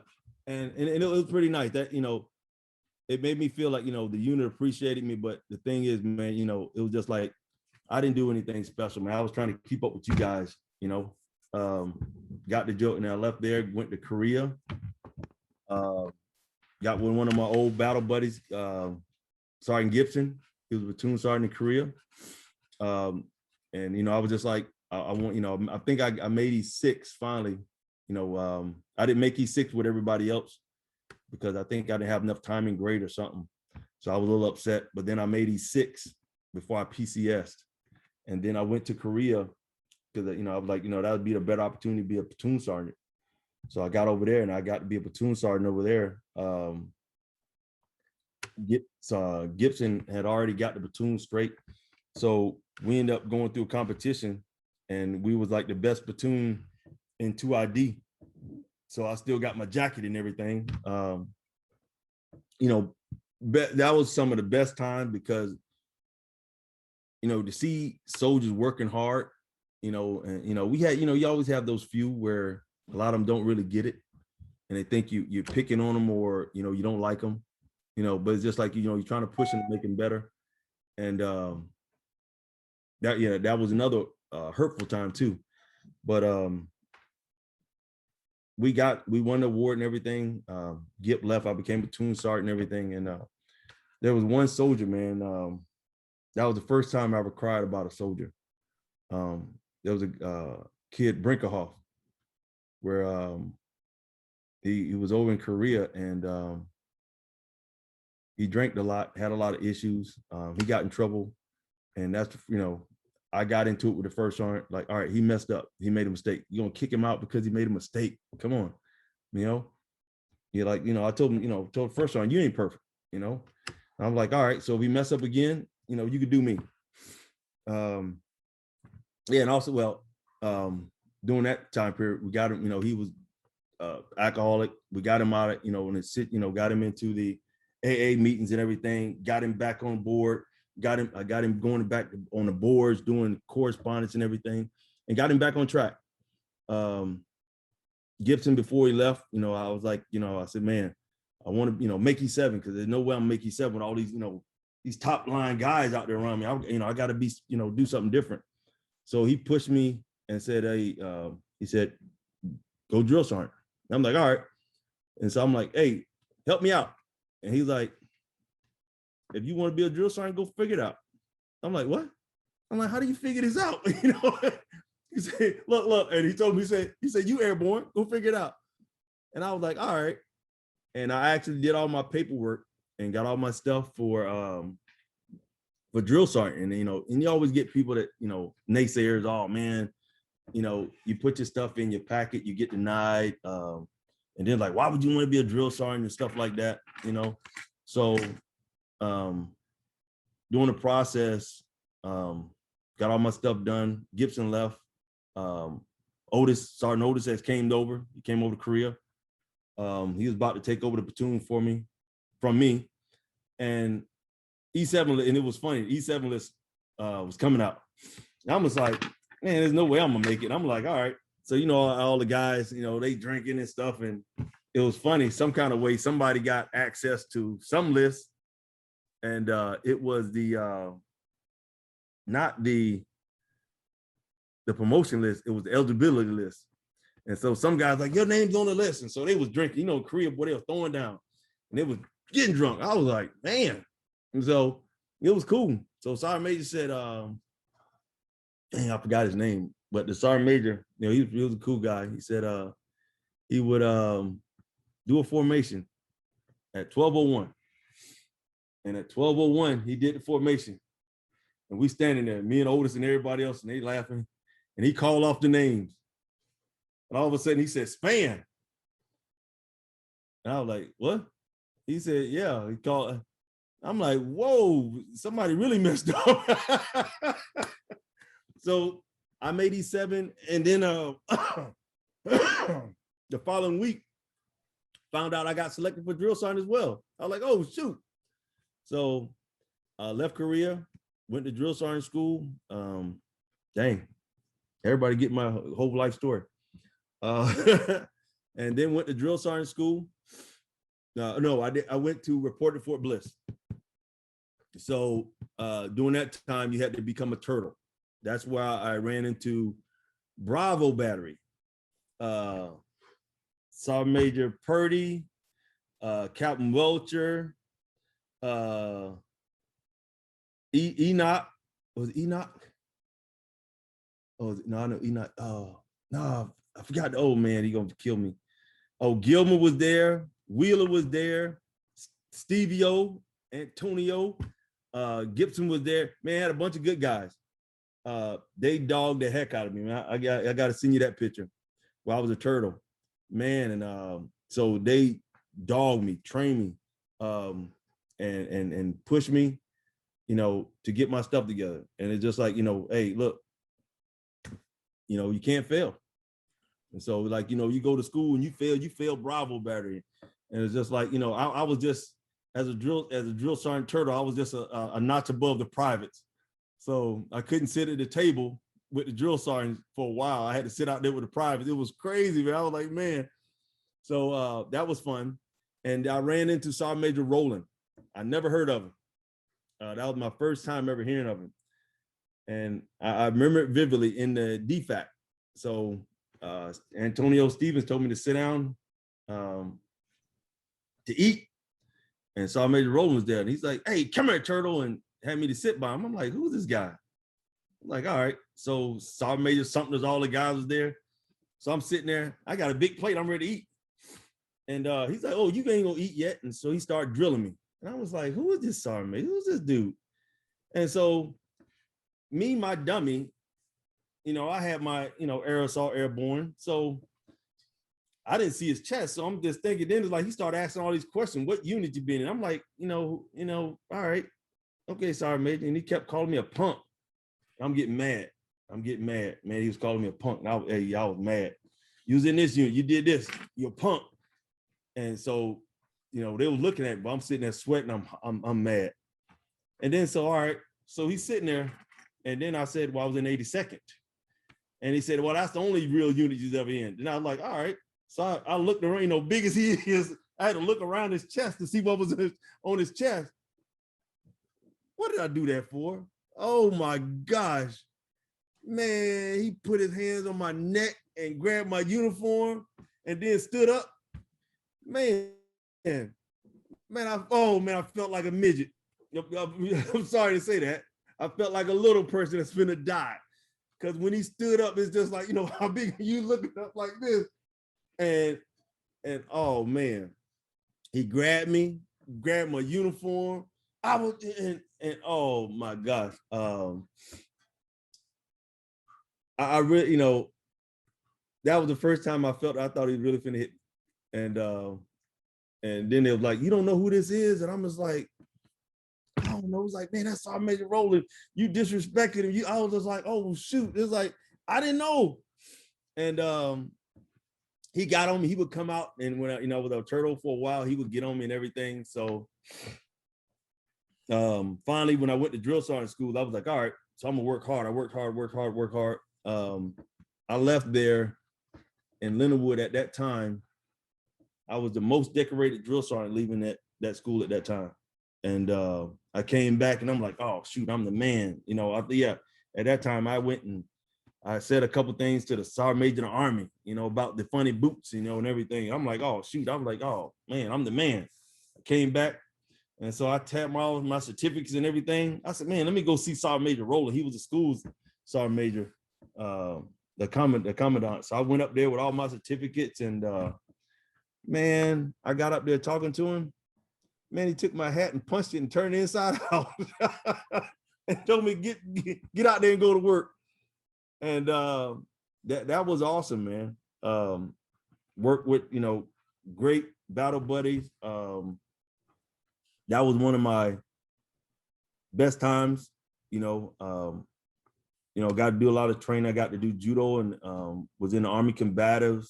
and it was pretty nice. That, you know, it made me feel like, you know, the unit appreciated me. But the thing is, man, you know, it was just like I didn't do anything special, man. I was trying to keep up with you guys, you know. Got the joke, and I left there, went to Korea. Got with one of my old battle buddies, Sergeant Gibson. He was a platoon sergeant in Korea. And, you know, I was just like, I want, you know, I think I made E6 finally. You know, I didn't make E6 with everybody else because I think I didn't have enough time in grade or something. So I was a little upset, but then I made E6 before I PCS'd. And then I went to Korea because, you know, I was like, you know, that would be a better opportunity to be a platoon sergeant. So I got over there and I got to be a platoon sergeant over there. Gibson had already got the platoon straight. So we ended up going through a competition, and we was like the best platoon in 2ID. So I still got my jacket and everything. You know, that was some of the best time because, you know, to see soldiers working hard, you know, and, you know, we had, you know, you always have those few where a lot of them don't really get it, and they think you're picking on them, or, you know, you don't like them, you know, but it's just like, you know, you're trying to push them to make them better. And that was another hurtful time too. But we won the award and everything. Gip left, I became platoon sergeant and everything. And there was one soldier, man, that was the first time I ever cried about a soldier. There was kid Brinkerhoff, where he was over in Korea, and he drank a lot, had a lot of issues. He got in trouble, and that's, I got into it with the first sergeant. Like, all right, he messed up. He made a mistake. You gonna kick him out because he made a mistake? Come on, You're like, I told him, told the first sergeant, you ain't perfect, I'm like, all right, so if we mess up again, you could do me. Yeah, and also, well, during that time period, we got him, he was alcoholic. We got him out of, got him into the AA meetings and everything, got him back on board, I got him going back on the boards, doing correspondence and everything, and got him back on track. Gibson, before he left, I was like, I said, man, I want to, make E7, because there's no way I'm make E7 with all these, these top line guys out there around me. I got to be, do something different. So he pushed me and said, hey, he said, go drill sergeant. And I'm like, all right. And so I'm like, hey, help me out. And he's like, if you want to be a drill sergeant, go figure it out. I'm like, what? I'm like, how do you figure this out? He said, look. And he told me, he said, you airborne, go figure it out. And I was like, all right. And I actually did all my paperwork and got all my stuff for drill sergeant. And, and you always get people that, naysayers, oh man, you put your stuff in your packet, you get denied. And then like, why would you want to be a drill sergeant and stuff like that, So during the process, got all my stuff done. Gibson left. Sergeant Otis has came over. He came over to Korea. He was about to take over the platoon from me. And E7, and it was funny, E7 list was coming out. And I was like, man, there's no way I'm gonna make it. I'm like, all right. So, all the guys, they drinking and stuff. And it was funny, some kind of way, somebody got access to some list. And it was not the promotion list, it was the eligibility list. And so some guys like, your name's on the list. And so they was drinking, Korea, boy, they were throwing down and they was getting drunk. I was like, man. And so it was cool. So Sergeant Major said, dang, I forgot his name, but the Sergeant Major, he was a cool guy. He said he would do a formation at 12:01. And at 12:01, he did the formation. And we standing there, me and Otis and everybody else, and they laughing. And he called off the names. And all of a sudden he said, Spann. And I was like, what? He said, yeah, he called. I'm like, whoa, somebody really messed up. So I made E7, and then the following week, found out I got selected for drill sergeant as well. I was like, oh, shoot. So I left Korea, went to drill sergeant school. Dang, everybody get my whole life story. And then went to drill sergeant school. No, I went to report to Fort Bliss. So during that time, you had to become a turtle. That's why I ran into Bravo Battery, Sergeant Major Purdy, Captain Welcher, Enoch. Was it Enoch? Oh, no, I know Enoch. Oh, no, I forgot the old man. He gonna kill me. Oh, Gilmer was there. Wheeler was there. Stevie O, Antonio, Gibson was there. Man, had a bunch of good guys. They dogged the heck out of me, man. I got to send you that picture while I was a turtle, man. And so they dogged me, trained me, and pushed me, to get my stuff together. And it's just like, hey, look, you can't fail. And so like, you go to school and you fail Bravo Battery. And it's just like, I was just, as a drill sergeant turtle, I was just a notch above the privates. So I couldn't sit at the table with the drill sergeants for a while. I had to sit out there with the privates. It was crazy, man. I was like, man. So that was fun. And I ran into Sergeant Major Rowland. I never heard of him. That was my first time ever hearing of him. And I remember it vividly in the DFAC. So Antonio Stevens told me to sit down to eat. And Sergeant Major Rowland was there. And he's like, hey, come here, turtle. And had me to sit by him. I'm like, who's this guy? like, all right. So Sergeant Major Sumter's, all the guys was there. So I'm sitting there. I got a big plate. I'm ready to eat. And he's like, oh, you ain't gonna eat yet. And so he started drilling me. And I was like, who is this Sergeant Major? Who's this dude? And so me, my dummy, you know, I had my, you know, aerosol Airborne. So I didn't see his chest. So I'm just thinking, then it's like he started asking all these questions. What unit you been in? I'm like, you know, all right. Okay, Sergeant Major. And he kept calling me a punk. I'm getting mad. Man, he was calling me a punk. And I was mad. You was in this unit. You did this. You're a punk. And so, you know, they were looking at me, but I'm sitting there sweating. I'm mad. And then, so, all right. So he's sitting there. And then I said, well, I was in 82nd. And he said, well, that's the only real unit you've ever in. And I was like, all right. So I looked around, you know, big as he is, I had to look around his chest to see what was on his chest. What did I do that for? Oh my gosh. Man, he put his hands on my neck and grabbed my uniform and then stood up. Man, I felt like a midget. I'm sorry to say that. I felt like a little person that's finna die. Because when he stood up, it's just like, you know, how big are you looking up like this? And oh man, he grabbed me, grabbed my uniform. I was and oh my gosh. I really, you know, that was the first time I thought he was really finna hit me. And then they was like, you don't know who this is? And I'm just like, I don't know. It was like, man, that's Sergeant Major Rowland. You disrespected him. I was just like, oh shoot. It's like, I didn't know. And he got on me. He would come out, and when I, you know, with a turtle for a while, he would get on me and everything. So finally, when I went to drill sergeant school, I was like, all right, so I'm gonna work hard. I worked hard. I left there in Lindenwood at that time. I was the most decorated drill sergeant leaving that school at that time. And I came back and I'm like, oh shoot, I'm the man. You know, at that time I went and I said a couple things to the sergeant major of the Army, you know, about the funny boots, you know, and everything. I'm like, oh shoot, I'm like, oh man, I'm the man. I came back, and so I tapped all my certificates and everything. I said, man, let me go see Sergeant Major Rowland. He was the school's sergeant major, the commandant. So I went up there with all my certificates, and man, I got up there talking to him. Man, he took my hat and punched it and turned it inside out and told me get out there and go to work. And that was awesome, man. Work with, you know, great battle buddies. That was one of my best times, you know. Got to do a lot of training. I got to do judo and was in the Army combatives.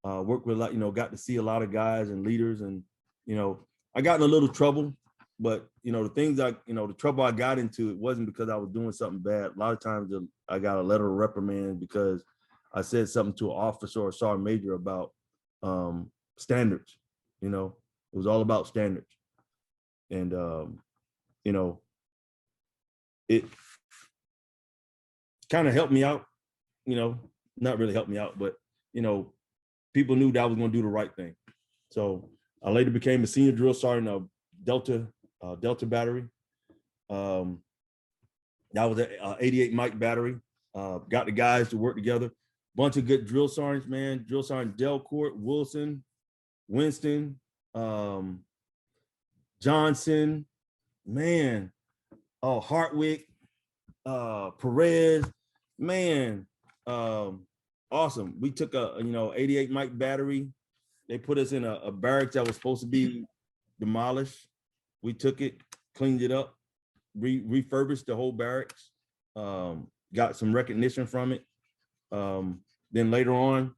Worked with a lot, you know, got to see a lot of guys and leaders, and, you know, I got in a little trouble, but, you know, the trouble I got into, it wasn't because I was doing something bad. A lot of times I got a letter of reprimand because I said something to an officer or sergeant major about standards. You know, it was all about standards. And, you know, it kind of helped me out, you know, not really helped me out, but, you know, people knew that I was going to do the right thing. So I later became a senior drill sergeant of Delta Battery. That was an 88 Mike Battery. Got the guys to work together. Bunch of good drill sergeants, man. Drill Sergeant Delcourt, Wilson, Winston, Johnson, man. Oh, Hartwick, Perez, man. Awesome. We took a 88 Mike Battery. They put us in a barracks that was supposed to be demolished. We took it, cleaned it up, refurbished the whole barracks, got some recognition from it. Then later on,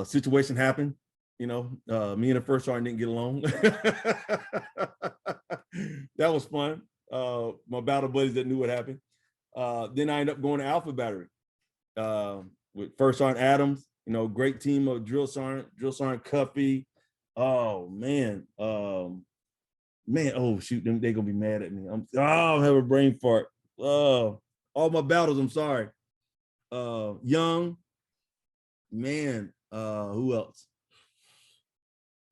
situation happened. You know, me and the first sergeant didn't get along. That was fun. My battle buddies that knew what happened. Then I ended up going to Alpha Battery with First Sergeant Adams. You know, great team of Drill Sergeant Cuffy. Oh man, oh shoot, they're gonna be mad at me. I'll have a brain fart. All my battles, I'm sorry. Young, man, who else?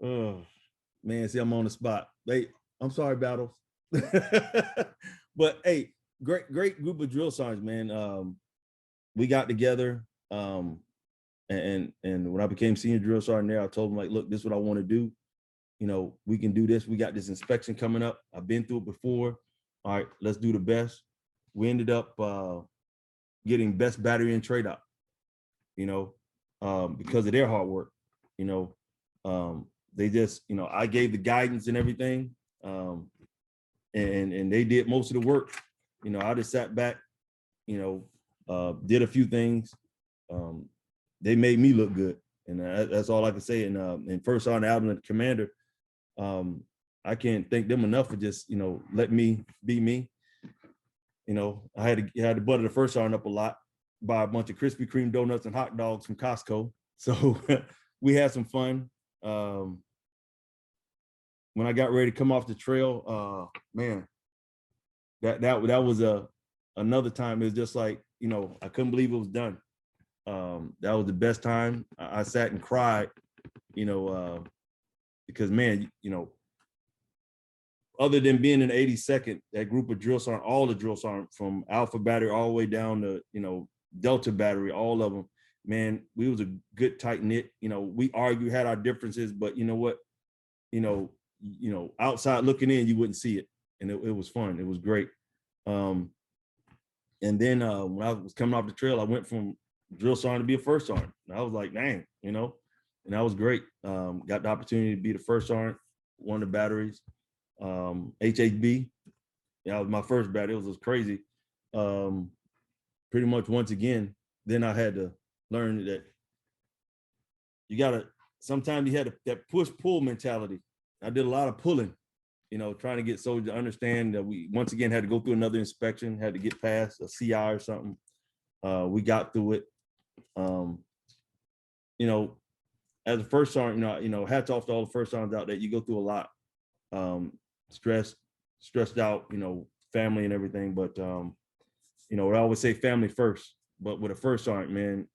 Oh man, see, I'm on the spot. I'm sorry, battles. But hey, great group of drill sergeants, man. We got together, and when I became senior drill sergeant there, I told them, like, look, this is what I want to do. You know, we can do this. We got this inspection coming up. I've been through it before. All right, let's do the best. We ended up getting best battery and trade out, you know, because of their hard work. You know, they just, you know, I gave the guidance and everything, and they did most of the work. You know, I just sat back, you know, did a few things. They made me look good, and that's all I can say. And First Sergeant Alvin, the commander, I can't thank them enough for just, you know, let me be me. You know, I had to butter the First Sergeant up a lot, buy a bunch of Krispy Kreme donuts and hot dogs from Costco. So we had some fun. When I got ready to come off the trail, man, that was another time. It was just like, you know, I couldn't believe it was done. That was the best time. I sat and cried, you know, because, man, you know, other than being in the 82nd, that group of drill sergeants, all the drill sergeants from Alpha Battery all the way down to, you know, Delta Battery, all of them, man, we was a good tight knit. You know, we argued, had our differences, but you know what, you know, outside looking in, you wouldn't see it, and it was fun. It was great. And then when I was coming off the trail, I went from drill sergeant to be a first sergeant. And I was like, dang, you know, and that was great. Got the opportunity to be the first sergeant, one of the batteries. HHB, yeah, that was my first battery. It was crazy. Pretty much once again, then I had to learn that you gotta, sometimes you had that push-pull mentality. I did a lot of pulling, you know, trying to get soldiers to understand that we once again had to go through another inspection, had to get past a CI or something. We got through it. You know, as a first sergeant, you know, hats off to all the first sergeants out there. You go through a lot, stressed out, you know, family and everything. But you know, I always say family first. But with a first sergeant, man,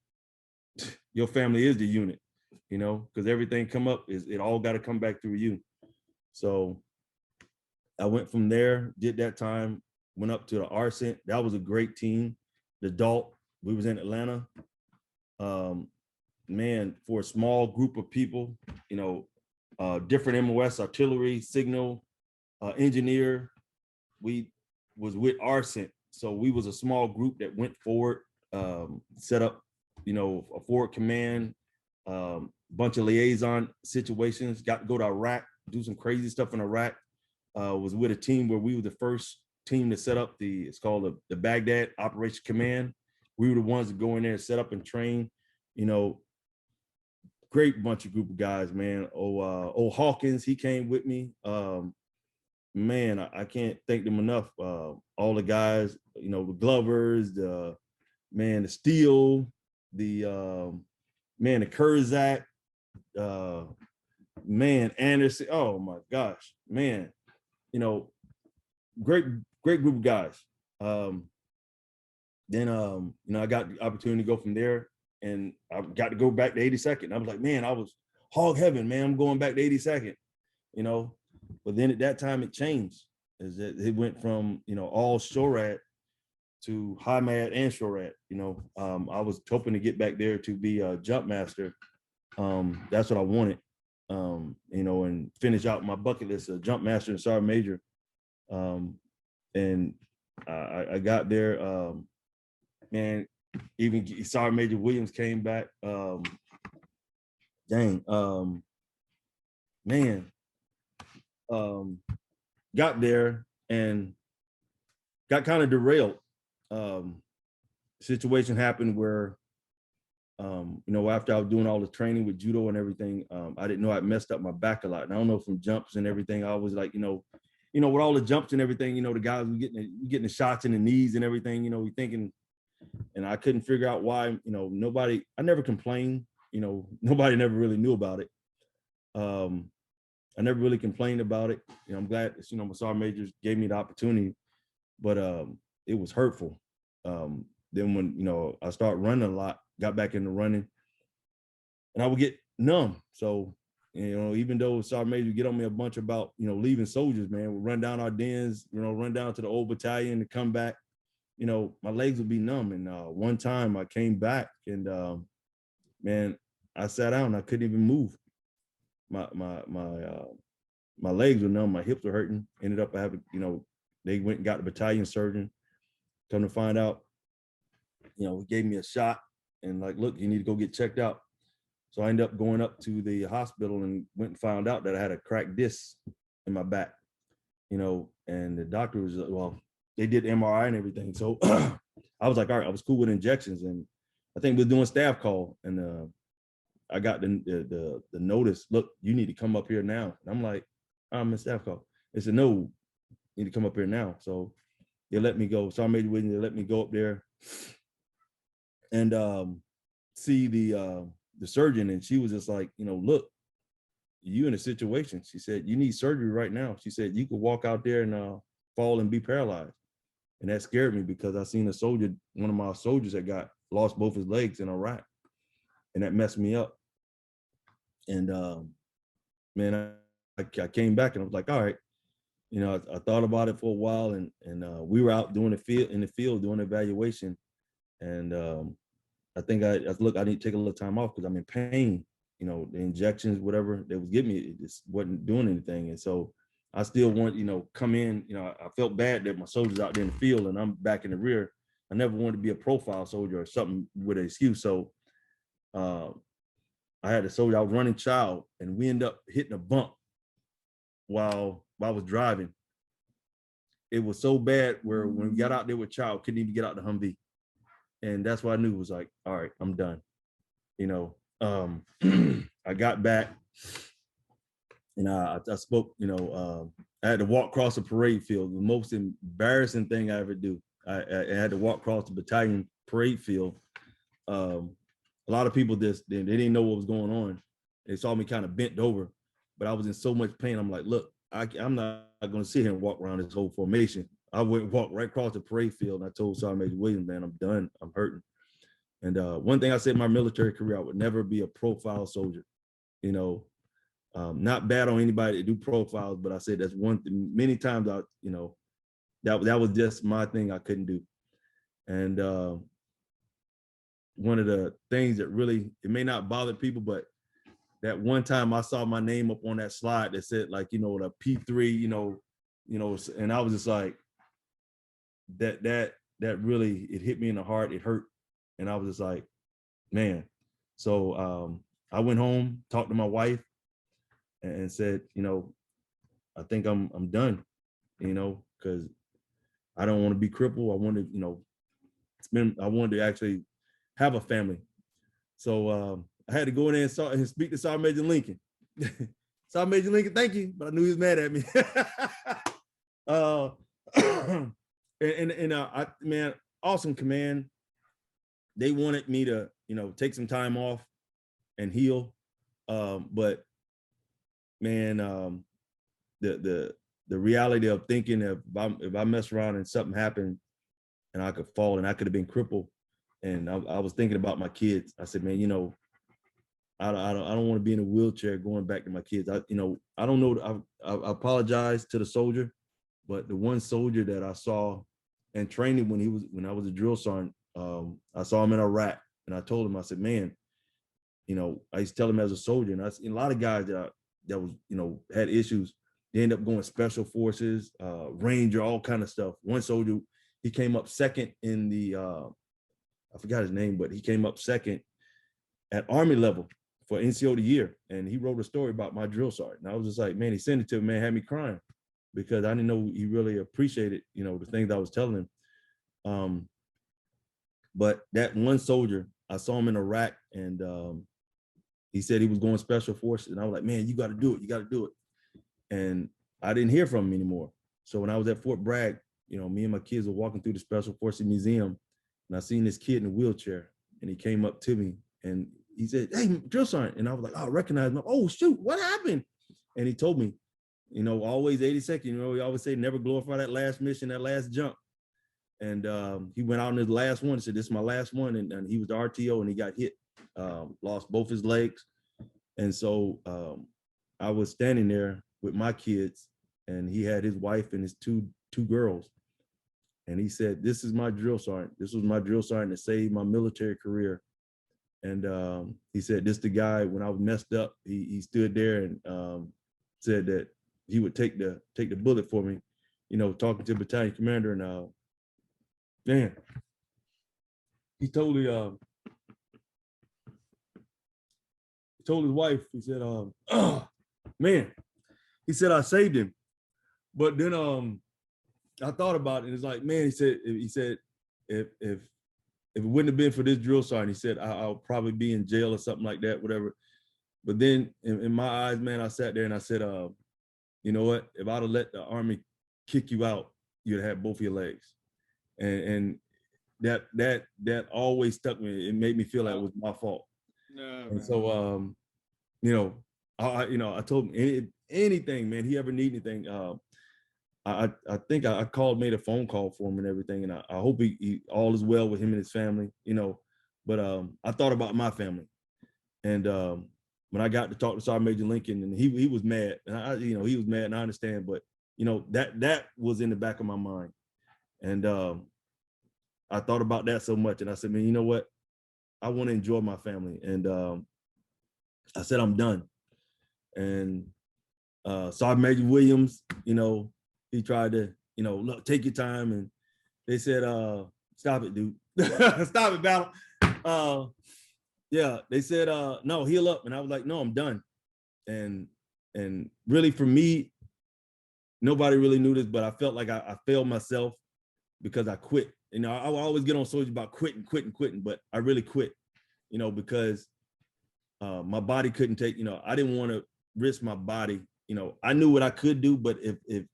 your family is the unit, you know, because everything come up it all got to come back through you. So I went from there, did that time, went up to the Arcent. That was a great team. The Dalt, we was in Atlanta. Man, for a small group of people, you know, different MOS, artillery, signal, engineer, we was with Arcent. So we was a small group that went forward, set up, you know, a forward command, bunch of liaison situations, got to go to Iraq, do some crazy stuff in Iraq. Was with a team where we were the first team to set up it's called the Baghdad Operation Command. We were the ones to go in there and set up and train, you know, great bunch of group of guys, man. Hawkins, he came with me. Man, I can't thank them enough. All the guys, you know, the Glovers, the Steel, the Kurzak, Anderson. Oh my gosh, man, you know, great group of guys. Then you know, I got the opportunity to go from there, and I got to go back to 82nd. I was like, man, I was hog heaven, man. I'm going back to 82nd, you know. But then at that time it changed. It went from, you know, all SHORAD to high MAD and SHORAD. You know, I was hoping to get back there to be a jump master. That's what I wanted. You know, and finish out my bucket list of jump master and sergeant major. And I got there. Man, even Sergeant Major Williams came back. Got there and got kind of derailed. Situation happened where, you know, after I was doing all the training with judo and everything, I didn't know I'd messed up my back a lot. And I don't know, from jumps and everything, I was like, you know, with all the jumps and everything, you know, the guys were getting the shots in the knees and everything, you know, we thinking, and I couldn't figure out why, you know, I never complained, you know, nobody never really knew about it. I never really complained about it. You know, I'm glad, you know, my sergeant majors gave me the opportunity, but it was hurtful. Then when, you know, I started running a lot, got back into running, and I would get numb. So, you know, even though sergeant major get on me a bunch about, you know, leaving soldiers, man, we run down our dens, you know, run down to the old battalion to come back. you know, my legs would be numb. And one time I came back and man, I sat down, I couldn't even move. My legs were numb, my hips were hurting. Ended up having, you know, they went and got the battalion surgeon. Come to find out, you know, he gave me a shot and like, look, you need to go get checked out. So I ended up going up to the hospital and went and found out that I had a cracked disc in my back, you know, and the doctor was, well, they did MRI and everything. So I was like, all right, I was cool with injections. And I think we were doing staff call and I got the notice, look, you need to come up here now. And I'm like, I'm in staff call. They said, no, you need to come up here now. So they let me go. So I made it, they let me go up there and see the surgeon. And she was just like, you know, look, you in a situation. She said, you need surgery right now. She said, you could walk out there and fall and be paralyzed. And that scared me because I seen a soldier, one of my soldiers that got lost both his legs in Iraq. And that messed me up. And man, I came back and I was like, all right, you know, I thought about it for a while and we were out doing in the field doing evaluation. And I think I look, I need to take a little time off because I'm in pain. You know, the injections, whatever they was giving me, it just wasn't doing anything. And so I still want, you know, come in, you know, I felt bad that my soldiers out there in the field and I'm back in the rear. I never wanted to be a profile soldier or something with an excuse. So I had a soldier, I was running child and we ended up hitting a bump while I was driving. It was so bad where when we got out there with child, couldn't even get out the Humvee. And that's why I knew it was like, all right, I'm done. You know, I got back and I spoke, you know, I had to walk across the parade field, the most embarrassing thing I ever do. I had to walk across the battalion parade field. A lot of people they didn't know what was going on. They saw me kind of bent over, but I was in so much pain. I'm like, look, I'm not going to sit here and walk around this whole formation. I went walk right across the parade field and I told Sergeant Major Williams, man, I'm done. I'm hurting. And one thing I said in my military career, I would never be a profile soldier. You know, not bad on anybody that do profiles, but I said that's one thing. Many times I, you know, that was just my thing I couldn't do. And one of the things that really, it may not bother people, but that one time I saw my name up on that slide that said like, you know, the P3, you know, and I was just like, that really, it hit me in the heart, it hurt. And I was just like, man. So I went home, talked to my wife and said, you know, I think I'm done, you know, because I don't want to be crippled. I wanted, you know, I wanted to actually have a family. So I had to go in there and speak to Sergeant Major Lincoln. Sergeant Major Lincoln, thank you, but I knew he was mad at me. Man, awesome command. They wanted me to, you know, take some time off and heal. But man, the reality of thinking if I mess around and something happened and I could fall and I could have been crippled, and I was thinking about my kids. I said, man, you know, I don't want to be in a wheelchair going back to my kids. I don't know. I apologize to the soldier, but the one soldier that I saw and training when I was a drill sergeant, I saw him in Iraq, and I told him, I said, man, you know, I used to tell him as a soldier, and I seen a lot of guys that was, you know, had issues. They end up going special forces, Ranger, all kind of stuff. One soldier, he came up second in the, I forgot his name, but he came up second at Army level for NCO of the year. And he wrote a story about my drill sergeant. And I was just like, man, he sent it to me, man, had me crying because I didn't know he really appreciated, you know, the things I was telling him. But that one soldier, I saw him in Iraq and he said he was going special forces. And I was like, man, you got to do it. You got to do it. And I didn't hear from him anymore. So when I was at Fort Bragg, you know, me and my kids were walking through the Special Forces Museum and I seen this kid in a wheelchair and he came up to me and he said, hey, drill sergeant. And I was like, oh, I recognize him. Oh, shoot, what happened? And he told me, you know, always 82nd, you know, we always say never glorify that last mission, that last jump. And he went out on his last one and said, this is my last one. And he was the RTO and he got hit, lost both his legs. And so I was standing there with my kids and he had his wife and his two girls. And he said, this is my drill sergeant. This was my drill sergeant that saved my military career. And he said, this the guy, when I was messed up, he stood there and said that he would take the bullet for me, you know, talking to the battalion commander. And man, he totally told his wife, he said, oh, man, he said, I saved him. But then I thought about it, and it's like, man, he said, if it wouldn't have been for this drill sergeant, he said, I'll probably be in jail or something like that, whatever. But then in my eyes, man, I sat there and I said, you know what? If I'd have let the Army kick you out, you'd have both of your legs. And that always stuck me. It made me feel like it was my fault. No, and so, you know, I told him anything, man, he ever need anything. I think I called, made a phone call for him and everything. And I hope he all is well with him and his family, you know, but I thought about my family. And when I got to talk to Sergeant Major Lincoln, and he was mad, and he was mad, and I understand, but you know, that was in the back of my mind. And I thought about that so much, and I said, man, you know what? I want to enjoy my family. And I said, I'm done. And Sergeant Major Williams, you know, he tried to, you know, look, take your time. And they said, stop it, dude. Stop it, Battle. Yeah, they said, no, heal up. And I was like, no, I'm done. And really for me, nobody really knew this, but I felt like I failed myself because I quit. You know, I always get on soldiers about quitting, but I really quit, you know, because my body couldn't take, you know, I didn't want to risk my body. You know, I knew what I could do, but if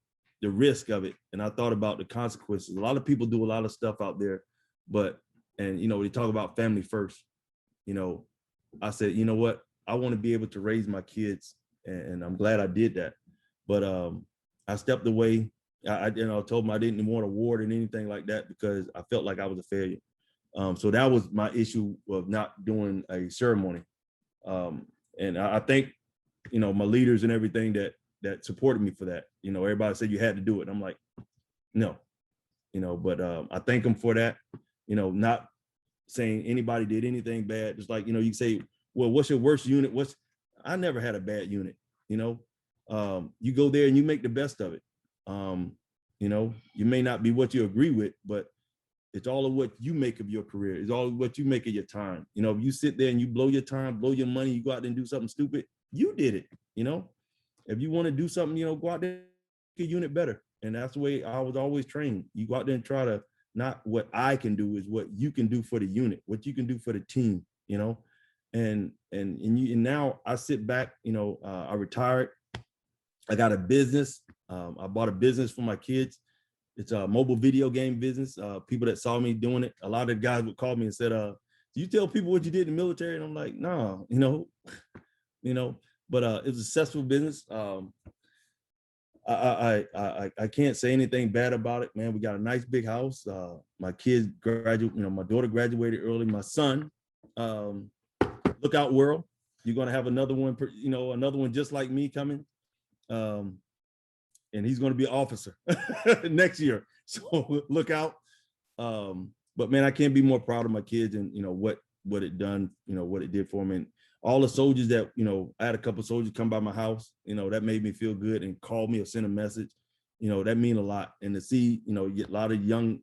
the risk of it, and I thought about the consequences. A lot of people do a lot of stuff out there, and you know, they talk about family first. You know, I said, you know what? I want to be able to raise my kids, and I'm glad I did that. But I stepped away. I told them I didn't want a award and anything like that because I felt like I was a failure. So that was my issue of not doing a ceremony. And I think, you know, my leaders and everything that supported me for that. You know, everybody said you had to do it. I'm like, no, you know, but I thank them for that. You know, not saying anybody did anything bad. Just like, you know, you say, well, what's your worst unit? I never had a bad unit, you know. You go there and you make the best of it. You know, you may not be what you agree with, but it's all of what you make of your career. It's all of what you make of your time. You know, if you sit there and you blow your time, blow your money, you go out there and do something stupid, you did it, you know. If you want to do something, you know, go out there and make a unit better. And that's the way I was always trained. You go out there and try to, not what I can do, is what you can do for the unit, what you can do for the team, you know. And now I sit back, you know, I retired. I got a business. I bought a business for my kids. It's a mobile video game business. People that saw me doing it, a lot of the guys would call me and said, do you tell people what you did in the military? And I'm like, nah, you know, but it was a successful business. I can't say anything bad about it, man. We got a nice big house. My kids graduate, you know, my daughter graduated early. My son, look out world. You're going to have another one, you know, another one just like me coming. And he's going to be an officer next year. So look out. But man, I can't be more proud of my kids and, you know, what it done, you know, what it did for me. And all the soldiers that, you know, I had a couple of soldiers come by my house, you know, that made me feel good and call me or send a message, you know, that mean a lot. And to see, you know, a lot of young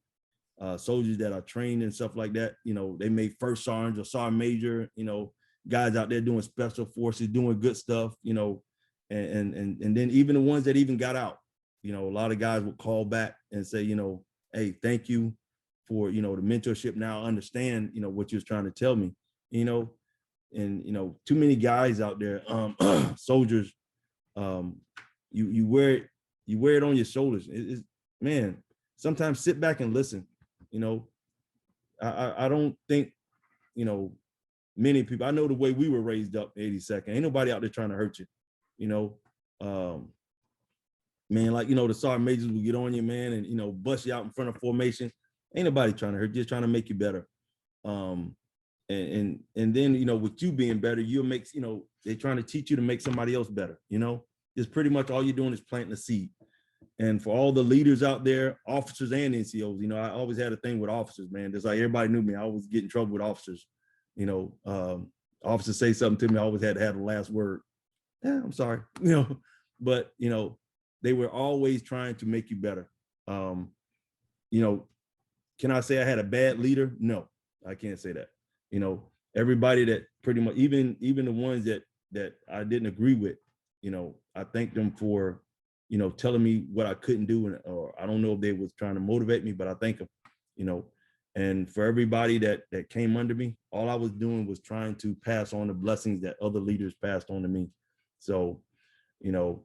soldiers that are trained and stuff like that, you know, they made first sergeant or sergeant major, you know, guys out there doing special forces, doing good stuff, you know, and then even the ones that even got out, you know, a lot of guys would call back and say, you know, hey, thank you for, you know, the mentorship. Now I understand, you know, what you was trying to tell me, you know. And, you know, too many guys out there, soldiers, you wear it on your shoulders. Man, sometimes sit back and listen. You know, I don't think, you know, many people, I know the way we were raised up, 82nd, ain't nobody out there trying to hurt you, you know. Man, like, you know, the sergeant majors will get on you, man, and, you know, bust you out in front of formation. Ain't nobody trying to hurt you, just trying to make you better. And then, you know, with you being better, you'll make, you know, they're trying to teach you to make somebody else better, you know. It's pretty much all you're doing is planting a seed. and for all the leaders out there, officers and NCOs, you know, I always had a thing with officers, man. Just like everybody knew me, I always get in trouble with officers. You know, officers say something to me, I always had to have the last word. Yeah, I'm sorry, you know, but you know, they were always trying to make you better. You know, can I say I had a bad leader? No, I can't say that. You know, everybody that pretty much, even the ones that I didn't agree with, you know, I thank them for, you know, telling me what I couldn't do, and or I don't know if they was trying to motivate me, but I thank them, you know. And for everybody that came under me, all I was doing was trying to pass on the blessings that other leaders passed on to me. So, you know,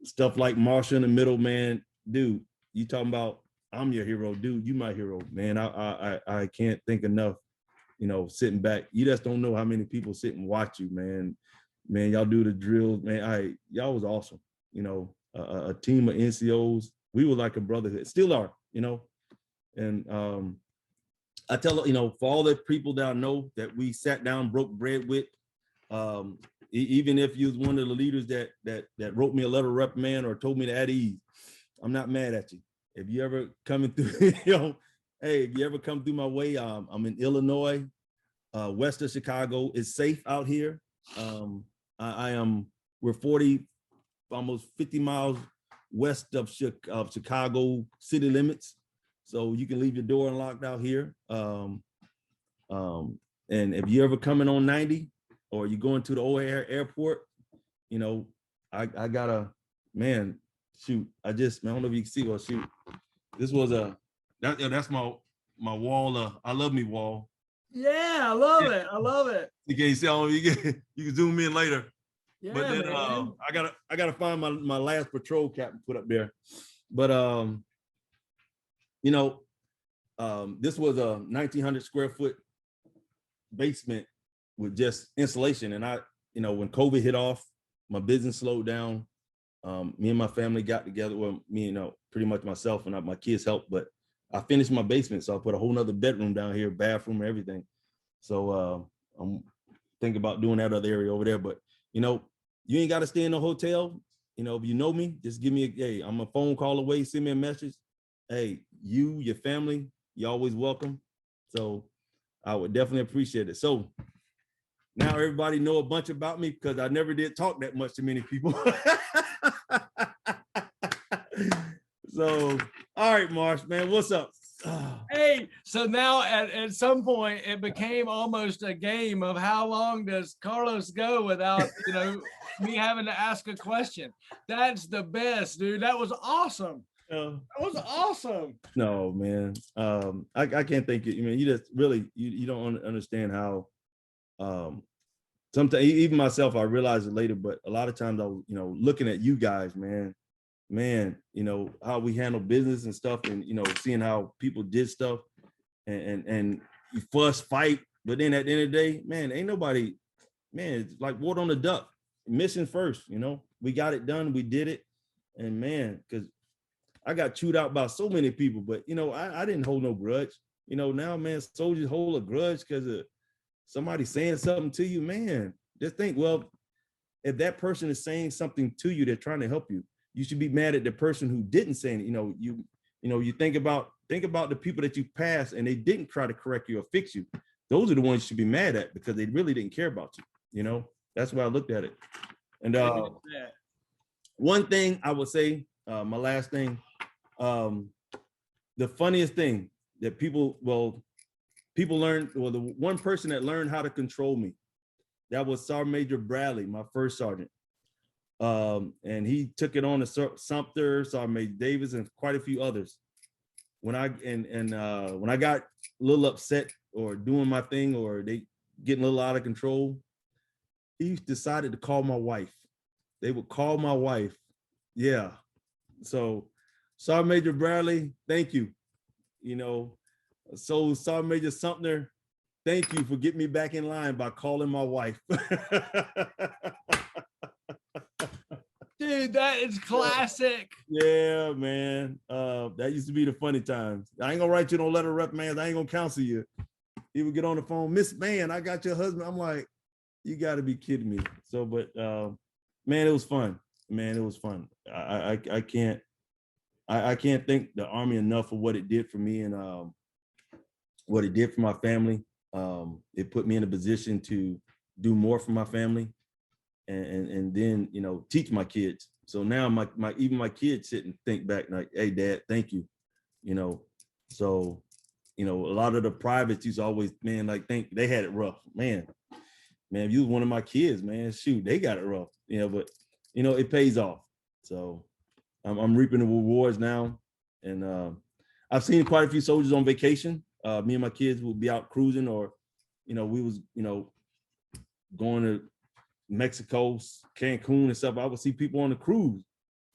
stuff like Marshall in the middle, man, dude, you talking about I'm your hero, dude, you my hero, man. I can't think enough, you know, sitting back. You just don't know how many people sit and watch you, man. Man, y'all do the drills, man. Y'all was awesome, you know. A team of NCOs. We were like a brotherhood, still are, you know. And I tell, you know, for all the people that I know that we sat down, broke bread with, even if you was one of the leaders that wrote me a letter of reprimand or told me to at ease, I'm not mad at you. If you ever coming through, you know, hey, if you ever come through my way, I'm in Illinois, west of Chicago. It's safe out here. We're 40, almost 50 miles west of Chicago city limits. So you can leave your door unlocked out here. And if you ever coming on 90 or you going to the O'Hare airport, you know, I got a, man, shoot. I don't know if you can see or shoot. This was that's my wall. I love me wall. Yeah, I love it. I love it. You can see, you can zoom in later. Yeah, but then man. I gotta find my last patrol cap and put up there. But you know, this was a 1,900 square foot basement with just insulation. And you know, when COVID hit off, my business slowed down. Me and my family got together. Well, me, you know, pretty much myself and my kids helped, but I finished my basement. So I put a whole nother bedroom down here, bathroom and everything. So I'm thinking about doing that other area over there. But, you know, you ain't got to stay in a hotel. You know, if you know me, just give me hey, I'm a phone call away, send me a message. Hey, your family, you're always welcome. So I would definitely appreciate it. So now everybody know a bunch about me because I never did talk that much to many people. So, all right, Marsh, man, what's up? Hey, so now at some point it became almost a game of how long does Carlos go without, you know, me having to ask a question. That's the best, dude. That was awesome. That was awesome. No, man. I can't think it. I mean, you just really you don't understand how sometimes even myself, I realized it later, but a lot of times I was, you know, looking at you guys, man, you know, how we handle business and stuff, and you know, seeing how people did stuff and you fuss, fight, but then at the end of the day, man, ain't nobody, man, it's like water on the duck. Mission first, you know, we got it done, we did it, and man, because I got chewed out by so many people, but you know, I didn't hold no grudge. You know, now, man, soldiers hold a grudge because of somebody saying something to you, man. Just think, well, if that person is saying something to you, they're trying to help you. You should be mad at the person who didn't say it. You think about the people that you passed and they didn't try to correct you or fix you. Those are the ones you should be mad at because they really didn't care about you. You know, that's why I looked at it. And one thing I would say, my last thing, the funniest thing that people learned, well, the one person that learned how to control me, that was Sergeant Major Bradley, my first sergeant. And he took it on to Sumter, Sergeant Major Davis, and quite a few others. When I got a little upset or doing my thing or they getting a little out of control, he decided to call my wife. They would call my wife. Yeah. So Sergeant Major Bradley, thank you. You know, so Sergeant Major Sumter, thank you for getting me back in line by calling my wife. Dude, that is classic. Yeah, man. That used to be the funny times. I ain't gonna write you no letter of reprimand. I ain't gonna counsel you. He would get on the phone, Miss Man, I got your husband. I'm like, you gotta be kidding me. So, but man, it was fun. Man, it was fun. I can't I can't thank the Army enough for what it did for me and what it did for my family. It put me in a position to do more for my family and then, you know, teach my kids. So now even my kids sit and think back like, hey, Dad, thank you. You know, so, you know, a lot of the privates used to always, man, like think they had it rough. Man, if you was one of my kids, man, shoot, they got it rough. You know, but, you know, it pays off. So I'm reaping the rewards now. And I've seen quite a few soldiers on vacation. Me and my kids would be out cruising, or, you know, we was, you know, going to Mexico, Cancun and stuff. I would see people on the cruise.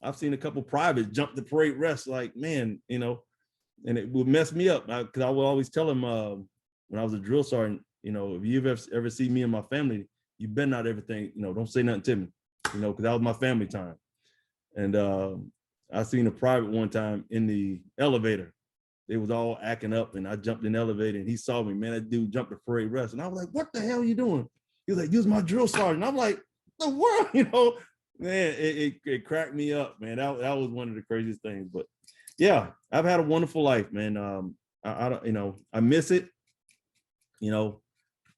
I've seen a couple privates jump the parade rest, like, man, you know, and it would mess me up because I would always tell them when I was a drill sergeant, you know, if you ever see me and my family, you better not ever think, you know, don't say nothing to me, you know, because that was my family time. And I seen a private one time in the elevator. They was all acting up, and I jumped in the elevator, and he saw me. Man, that dude jumped the parade rest, and I was like, "What the hell are you doing?" He was like, "Use my drill sergeant." I'm like, "The world," you know, man. It cracked me up, man. That was one of the craziest things. But yeah, I've had a wonderful life, man. I don't, you know, I miss it. You know,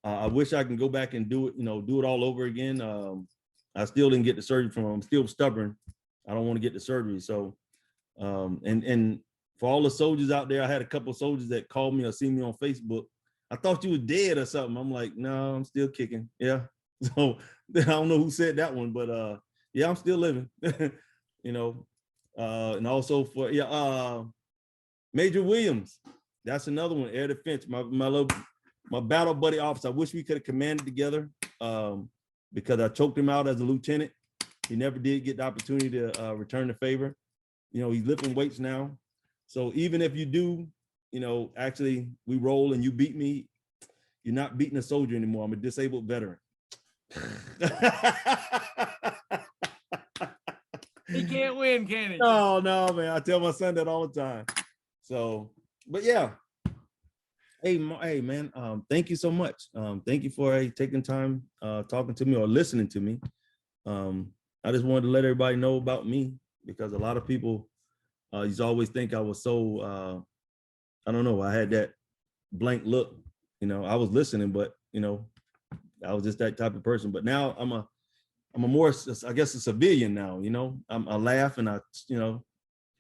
I wish I can go back and do it. You know, do it all over again. I still didn't get the surgery from him. I'm still stubborn. I don't want to get the surgery. So, and for all the soldiers out there, I had a couple of soldiers that called me or seen me on Facebook. I thought you were dead or something. I'm like, no, I'm still kicking. Yeah. So I don't know who said that one, but yeah, I'm still living. You know, and also for Major Williams. That's another one. Air Defense. My battle buddy officer. I wish we could have commanded together because I choked him out as a lieutenant. He never did get the opportunity to return the favor. You know, he's lifting weights now. So even if you do, you know, actually we roll and you beat me, you're not beating a soldier anymore. I'm a disabled veteran. He can't win, can he? No, man. I tell my son that all the time. So, but yeah. Hey, man. Thank you so much. Thank you for taking time talking to me or listening to me. I just wanted to let everybody know about me, because a lot of people used to always think I was so, I don't know, I had that blank look. You know, I was listening, but, you know, I was just that type of person. But now I'm a more, I guess, a civilian now, you know. I laugh and you know,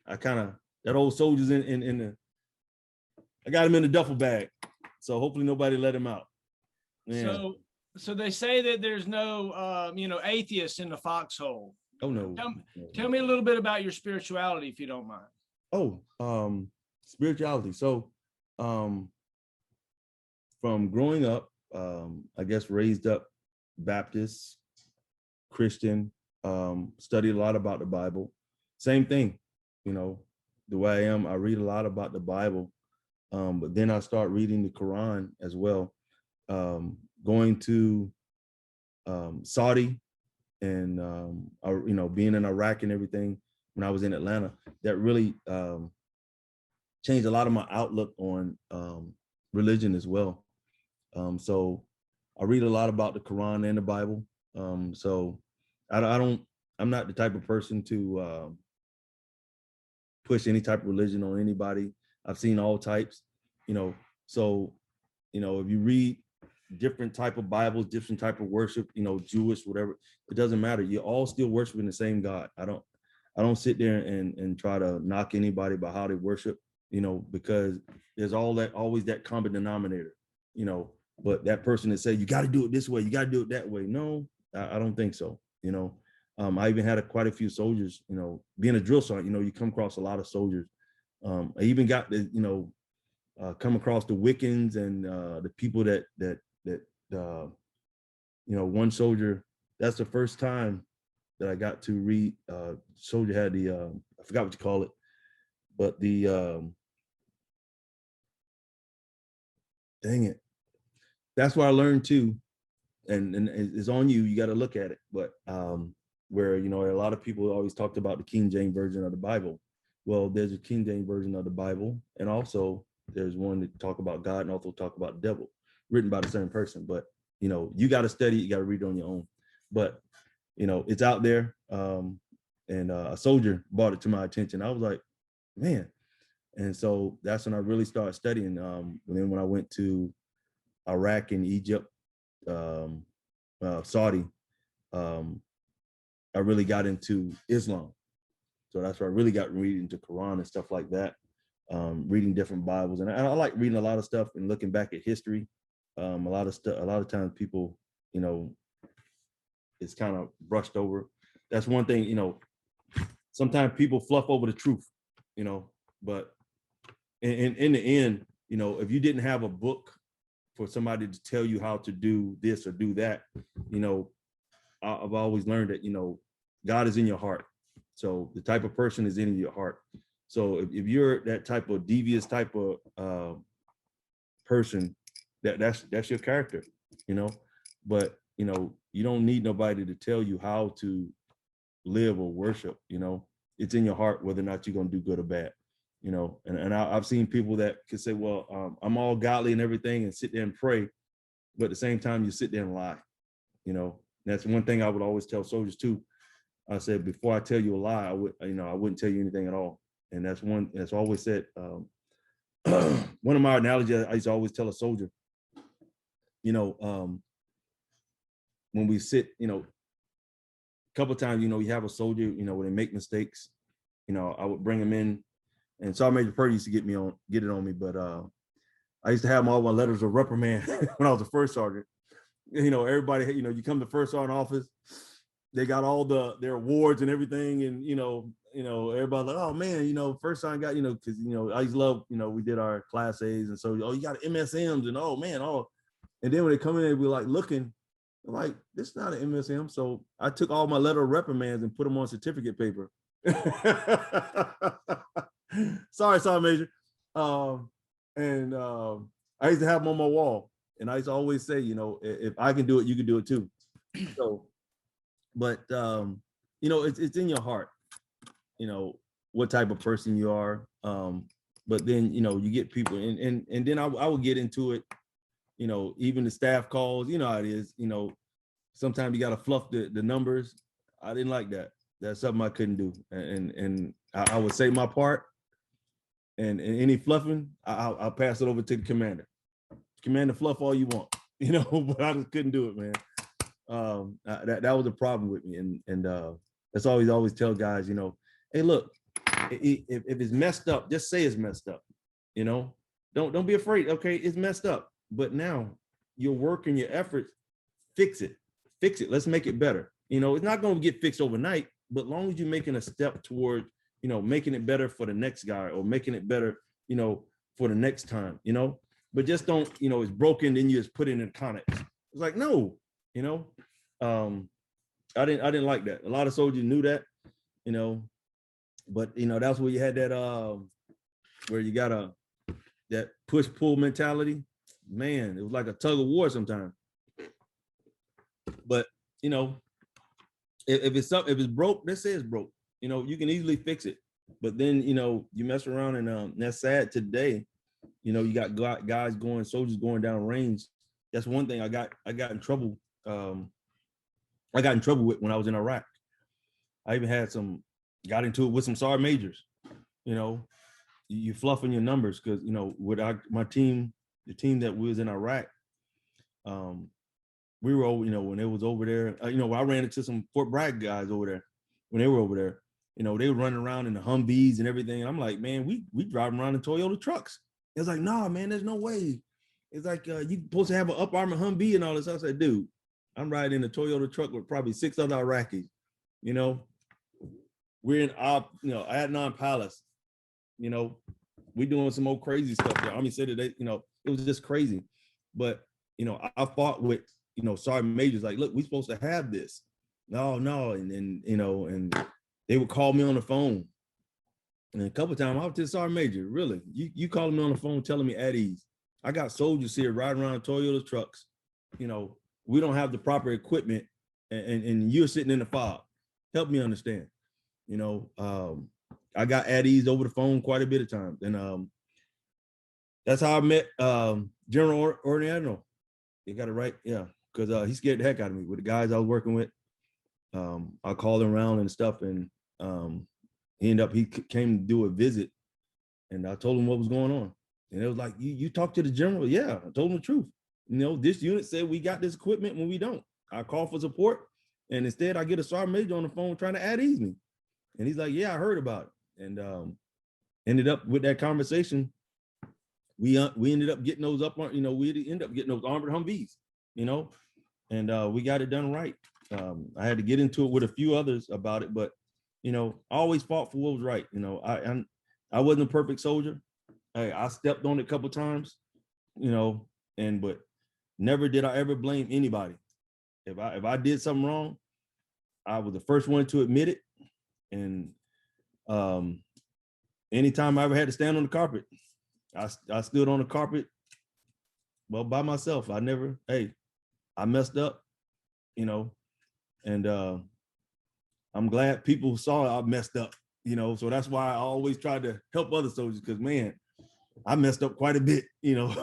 I kind of, that old soldier's in the, I got him in the duffel bag. So hopefully nobody let him out. Yeah. So they say that there's no, you know, atheists in the foxhole. Oh, no. Tell me a little bit about your spirituality, if you don't mind. Oh, spirituality. So from growing up, I guess raised up Baptist, Christian, studied a lot about the Bible. Same thing, you know, the way I am, I read a lot about the Bible. But then I start reading the Quran as well. Going to Saudi and you know, being in Iraq and everything when I was in Atlanta, that really changed a lot of my outlook on religion as well. So I read a lot about the Quran and the Bible. So I'm not the type of person to push any type of religion on anybody. I've seen all types, you know. So, you know, if you read different type of Bibles, different type of worship, you know, Jewish, whatever, it doesn't matter. You're all still worshiping the same God. I don't sit there and try to knock anybody by how they worship, you know, because there's always that common denominator, you know. But that person that say you got to do it this way, you got to do it that way, no, I don't think so, you know. I even had quite a few soldiers, you know, being a drill sergeant, you know, you come across a lot of soldiers. I even got the, you know, come across the Wiccans and the people that you know, one soldier, that's the first time that I got to read, soldier had the, I forgot what you call it, but the, dang it. That's where I learned too. And it's on you, you got to look at it. But where, you know, a lot of people always talked about the King James Version of the Bible. Well, there's a King James Version of the Bible. And also there's one that talk about God and also talk about the devil, written by the same person. But, you know, you got to study, you got to read it on your own. But, you know, it's out there. And a soldier brought it to my attention. I was like, man. And so that's when I really started studying. And then when I went to Iraq and Egypt, Saudi, I really got into Islam. So that's where I really got reading the Quran and stuff like that, reading different Bibles. And I like reading a lot of stuff and looking back at history. A lot of times people, you know, it's kind of brushed over. That's one thing, you know, sometimes people fluff over the truth, you know, but in the end, you know, if you didn't have a book for somebody to tell you how to do this or do that, you know, I've always learned that, you know, God is in your heart. So the type of person is in your heart. So if you're that type of devious type of person, that's your character, you know. But you know, you don't need nobody to tell you how to live or worship. You know, it's in your heart whether or not you're gonna do good or bad. You know, and I've seen people that could say, well, I'm all godly and everything, and sit there and pray, but at the same time you sit there and lie. You know, that's one thing I would always tell soldiers too. I said, before I tell you a lie, I wouldn't tell you anything at all. And that's always said. One of my analogies I used to always tell a soldier, you know, when we sit, you know, a couple of times, you know, you have a soldier, you know, when they make mistakes, you know, I would bring them in, and Sergeant Major Purdy used to get it on me, but I used to have all my letters of reprimand when I was a first sergeant. You know, everybody, you know, you come to first sergeant office, they got all their awards and everything, and you know, everybody like, oh man, you know, first sergeant got, you know, because you know, I used to love, you know, we did our class A's, and so you got MSMs, and oh man, and then when they come in, they be like looking, I'm like, this is not an MSM. So I took all my letter of reprimands and put them on certificate paper. Sorry, Sergeant Major. I used to have them on my wall, and I used to always say, you know, if I can do it, you can do it too. So, but you know, it's in your heart, you know, what type of person you are. But then, you know, you get people, and then I would get into it, you know, even the staff calls, you know how it is, you know, sometimes you got to fluff the numbers. I didn't like that. That's something I couldn't do. And I would say my part, and any fluffing, I'll pass it over to the commander. Commander, fluff all you want, you know, but I just couldn't do it, man. That was a problem with me. And that's always tell guys, you know, hey, look, if it's messed up, just say it's messed up, you know, don't be afraid. Okay, it's messed up, but now your work and your efforts, fix it. Let's make it better. You know, it's not going to get fixed overnight, but as long as you're making a step toward, you know, making it better for the next guy, or making it better, you know, for the next time, you know, but just don't, you know, it's broken, then you just put it in the Connex. It's like, no, you know, I didn't like that. A lot of soldiers knew that, you know, but you know, that's where you had that, where you got that push-pull mentality. Man, it was like a tug of war sometimes. But you know, if it's broke, let's say it's broke. You know, you can easily fix it. But then, you know, you mess around, and that's sad today. You know, you got soldiers going down range. That's one thing I got in trouble. I got in trouble with when I was in Iraq. I even got into it with some sergeant majors. You know, you fluffing your numbers because, you know, with my team, the team that was in Iraq, we were, you know, when it was over there, you know, I ran into some Fort Bragg guys over there when they were over there. You know, they were running around in the Humvees and everything. And I'm like, man, we driving around in Toyota trucks. It's like, nah, man, there's no way. It's like, you supposed to have an up armor Humvee and all this. I said, dude, I'm riding in a Toyota truck with probably 6 other Iraqis. You know, we're in you know, Adnan Palace. You know, we doing some old crazy stuff. The Army said that you know, it was just crazy. But, you know, I fought with, you know, sergeant majors like, look, we're supposed to have this. No. And then, you know, and they would call me on the phone. And a couple of times I was to the sergeant major, really, you calling me on the phone telling me at ease. I got soldiers here riding around Toyota trucks. You know, we don't have the proper equipment, and you're sitting in the fog. Help me understand. You know, I got at ease over the phone quite a bit of times. And that's how I met General Orneano. You got it right, yeah, because he scared the heck out of me with the guys I was working with. I called him around and stuff, and he came to do a visit And I told him what was going on. And it was like, you talked to the general? Yeah, I told him the truth. You know, this unit said we got this equipment when we don't. I call for support, and instead I get a sergeant major on the phone trying to at ease me. And he's like, yeah, I heard about it. And ended up with that conversation. We ended up getting those up on, you know, we ended up getting those armored Humvees, you know, and we got it done right. I had to get into it with a few others about it, but, you know, I always fought for what was right. You know, I wasn't a perfect soldier. I stepped on it a couple of times, you know, but never did I ever blame anybody. If I did something wrong, I was the first one to admit it. And anytime I ever had to stand on the carpet, I stood on the carpet, well, by myself. I messed up, you know, and I'm glad people saw I messed up, you know, so that's why I always tried to help other soldiers, because, man, I messed up quite a bit, you know.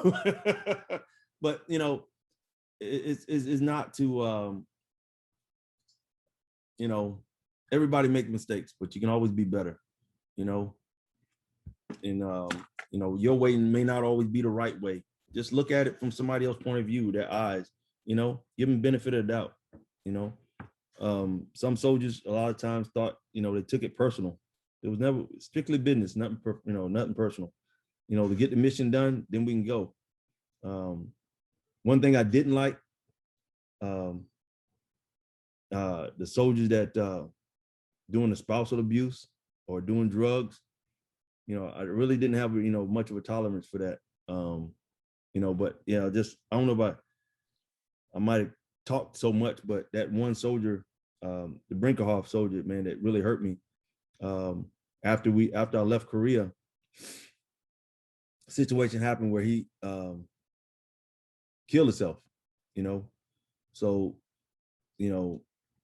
But, you know, it's not to, you know, everybody make mistakes, but you can always be better, you know. And, you know, your way may not always be the right way. Just look at it from somebody else's point of view, their eyes, you know, give them benefit of the doubt, you know. Some soldiers a lot of times thought, you know, they took it personal. It was never strictly business, nothing personal. You know, to get the mission done, then we can go. One thing I didn't like, the soldiers that doing the spousal abuse or doing drugs, you know, I really didn't have, you know, much of a tolerance for that. You know, but yeah, just, I don't know about, I might have talked so much, but that one soldier, the Brinkerhoff soldier, man, that really hurt me. After I left Korea, a situation happened where he killed himself, you know. So, you know,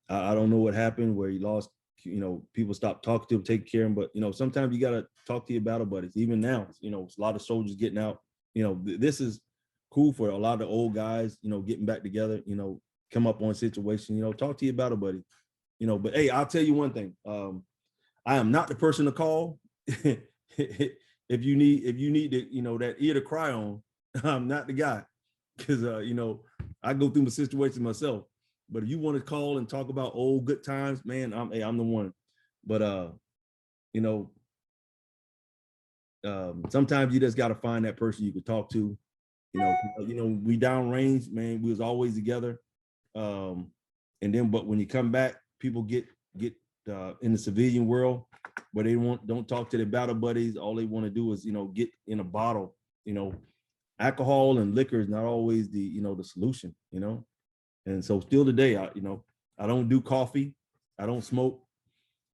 I don't know what happened where he lost, you know, people stopped talking to him, take care of him. But, you know, sometimes you got to talk to your battle buddies. Even now, you know, a lot of soldiers getting out, you know, this is cool for a lot of the old guys, you know, getting back together, you know, come up on a situation, you know, talk to your battle buddy, you know. But hey, I'll tell you one thing. I am not the person to call. If you need to, you know, that ear to cry on, I'm not the guy. Because you know, I go through my situation myself. But if you want to call and talk about old good times, man, I'm the one. But you know, sometimes you just got to find that person you can talk to. You know, we downrange, man, we was always together. And then, but when you come back, people get in the civilian world where they don't talk to their battle buddies. All they want to do is, you know, get in a bottle. You know, alcohol and liquor is not always the, you know, the solution, you know. And so still today, you know, I don't do coffee, I don't smoke.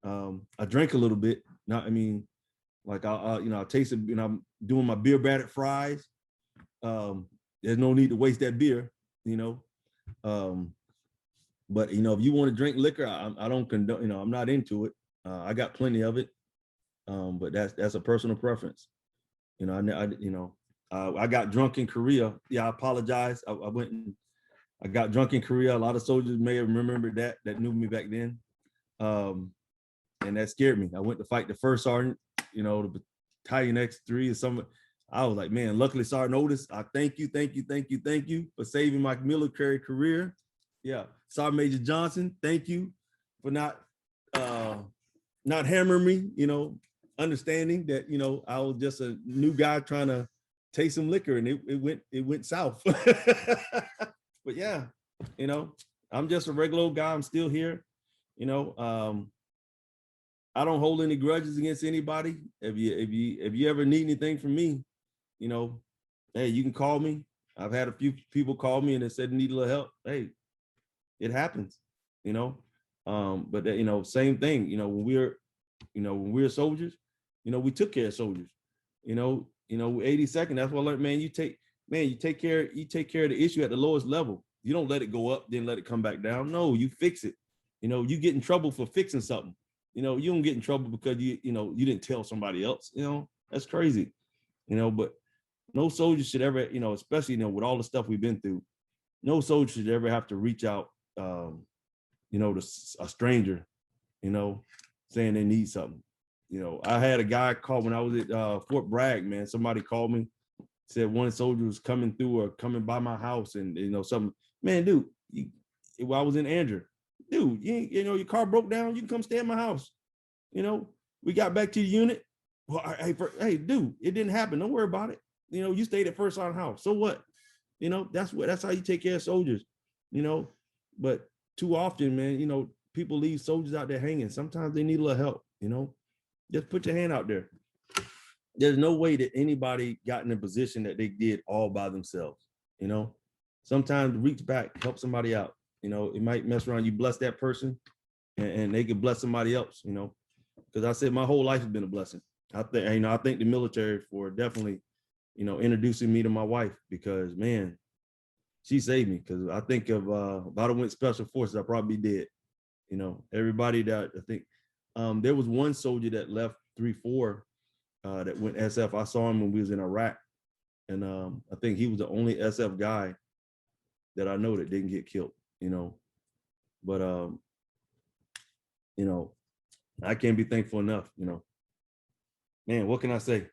I drink a little bit. Not, I mean, like you know, I taste it, you know, I'm doing my beer battered fries. There's no need to waste that beer, you know. But you know, if you want to drink liquor, I don't condone, you know, I'm not into it. I got plenty of it. But that's a personal preference. You know, I got drunk in Korea. Yeah, I apologize. I went and I got drunk in Korea. A lot of soldiers may have remembered that knew me back then. And that scared me. I went to fight the first sergeant, you know, the battalion X3 or something. I was like, man, luckily Sergeant Otis, I thank you for saving my military career. Yeah. Sergeant Major Johnson, thank you for not hammering me, you know, understanding that, you know, I was just a new guy trying to taste some liquor and it went south. But yeah, you know, I'm just a regular old guy. I'm still here. You know, I don't hold any grudges against anybody. If you ever need anything from me, you know, hey, you can call me. I've had a few people call me and they said need a little help. Hey, it happens, you know. But you know, same thing, you know, when we're soldiers, you know, we took care of soldiers, you know, 82nd, that's what I learned, man, you take care of the issue at the lowest level. You don't let it go up, then let it come back down. No, you fix it. You know, you get in trouble for fixing something. You know, you don't get in trouble because you didn't tell somebody else, you know, that's crazy, you know. But no soldier should ever, you know, especially, you know, with all the stuff we've been through, no soldier should ever have to reach out, you know, to a stranger, you know, saying they need something. You know, I had a guy call when I was at Fort Bragg, man. Somebody called me, said one soldier was coming through or coming by my house, and you know, something. Man, dude, while I was in Andrew, dude, you know, your car broke down. You can come stay at my house. You know, we got back to the unit. Well, hey, dude, it didn't happen. Don't worry about it. You know, you stayed at First Line House. So what? You know, that's how you take care of soldiers. You know, but too often, man, you know, people leave soldiers out there hanging. Sometimes they need a little help. You know, just put your hand out there. There's no way that anybody got in a position that they did all by themselves. You know, sometimes reach back, help somebody out. You know, it might mess around. You bless that person, and they could bless somebody else. You know, because I said my whole life has been a blessing. I thank the military for definitely, you know, introducing me to my wife, because man, she saved me. Because I think of if I'd have went special forces, I'd probably be dead. You know, everybody that I think there was one soldier that left 3-4 that went SF. I saw him when we was in Iraq, and I think he was the only SF guy that I know that didn't get killed. You know, but you know, I can't be thankful enough. You know, man, what can I say?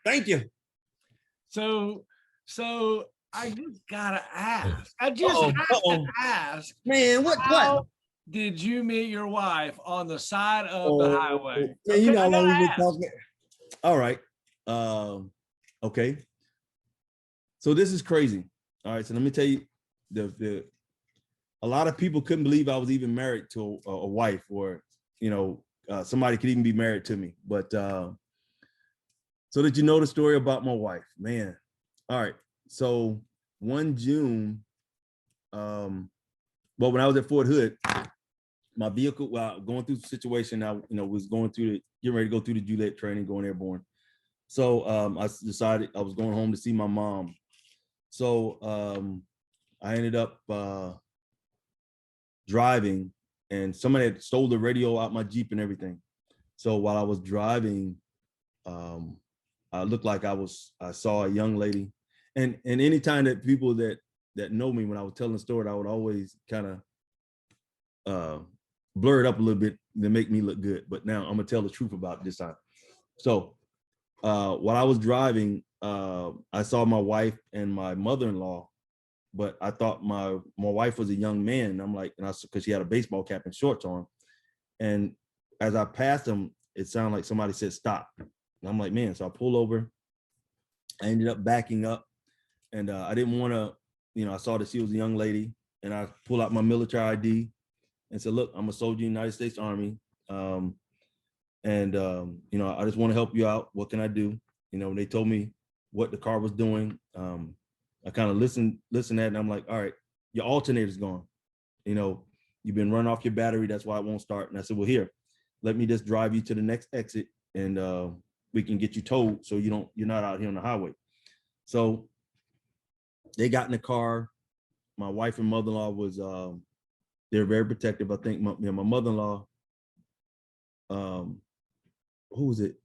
Thank you. So I just gotta ask. I just have to ask. Man, what? Did you meet your wife on the side of the highway? Yeah, you know how long we've been talking. All right. Okay. So this is crazy. All right. So let me tell you, a lot of people couldn't believe I was even married to a wife, or you know, somebody could even be married to me. But so did you know the story about my wife, man? All right. So one June, well, when I was at Fort Hood, my vehicle, going through the situation, I, you know, was getting ready to go through the Juliet training, going airborne. So I decided I was going home to see my mom. So I ended up driving, and somebody had stole the radio out my Jeep and everything. So while I was driving, I looked like I saw a young lady, and anytime that people that know me, when I was telling the story, I would always kind of blur it up a little bit to make me look good. But now I'm gonna tell the truth about it this time. So while I was driving, I saw my wife and my mother-in-law, but I thought my wife was a young man. And I'm like, because she had a baseball cap and shorts on, and as I passed them, it sounded like somebody said stop. And I'm like, man. So I pulled over. I ended up backing up, and I didn't want to, you know, I saw that she was a young lady, and I pulled out my military ID and said, look, I'm a soldier in the United States Army. You know, I just want to help you out. What can I do? You know, they told me what the car was doing. I kind of listened at it, and I'm like, all right, your alternator's gone. You know, you've been running off your battery. That's why it won't start. And I said, well, here, let me just drive you to the next exit, and we can get you towed so you're not out here on the highway. So they got in the car. My wife and mother-in-law was, they're very protective. I think my mother-in-law, who was it?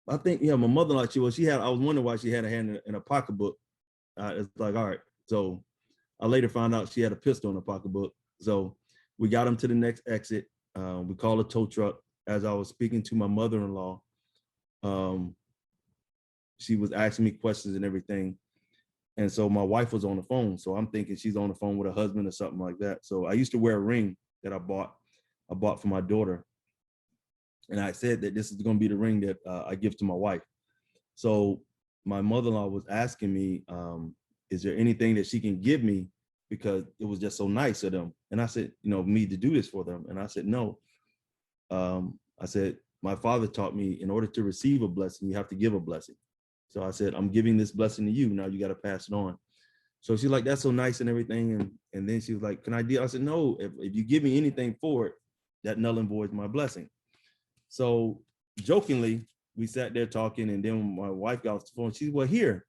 I think, yeah, my mother-in-law, I was wondering why she had a hand in a pocketbook. It's like, all right. So I later found out she had a pistol in her pocketbook. So we got them to the next exit. We called a tow truck. As I was speaking to my mother-in-law, she was asking me questions and everything. And so my wife was on the phone. So I'm thinking she's on the phone with her husband or something like that. So I used to wear a ring that I bought for my daughter. And I said that this is going to be the ring that I give to my wife. So my mother-in-law was asking me, is there anything that she can give me? Because it was just so nice of them. And I said, you know, me to do this for them. And I said, no. I said, my father taught me, in order to receive a blessing, you have to give a blessing. So I said, I'm giving this blessing to you. Now you got to pass it on. So she's like, that's so nice and everything. And then she was like, can I deal? I said, no, if you give me anything for it, that null and voids my blessing. So jokingly, we sat there talking, and then when my wife got off the phone, she said, well, here.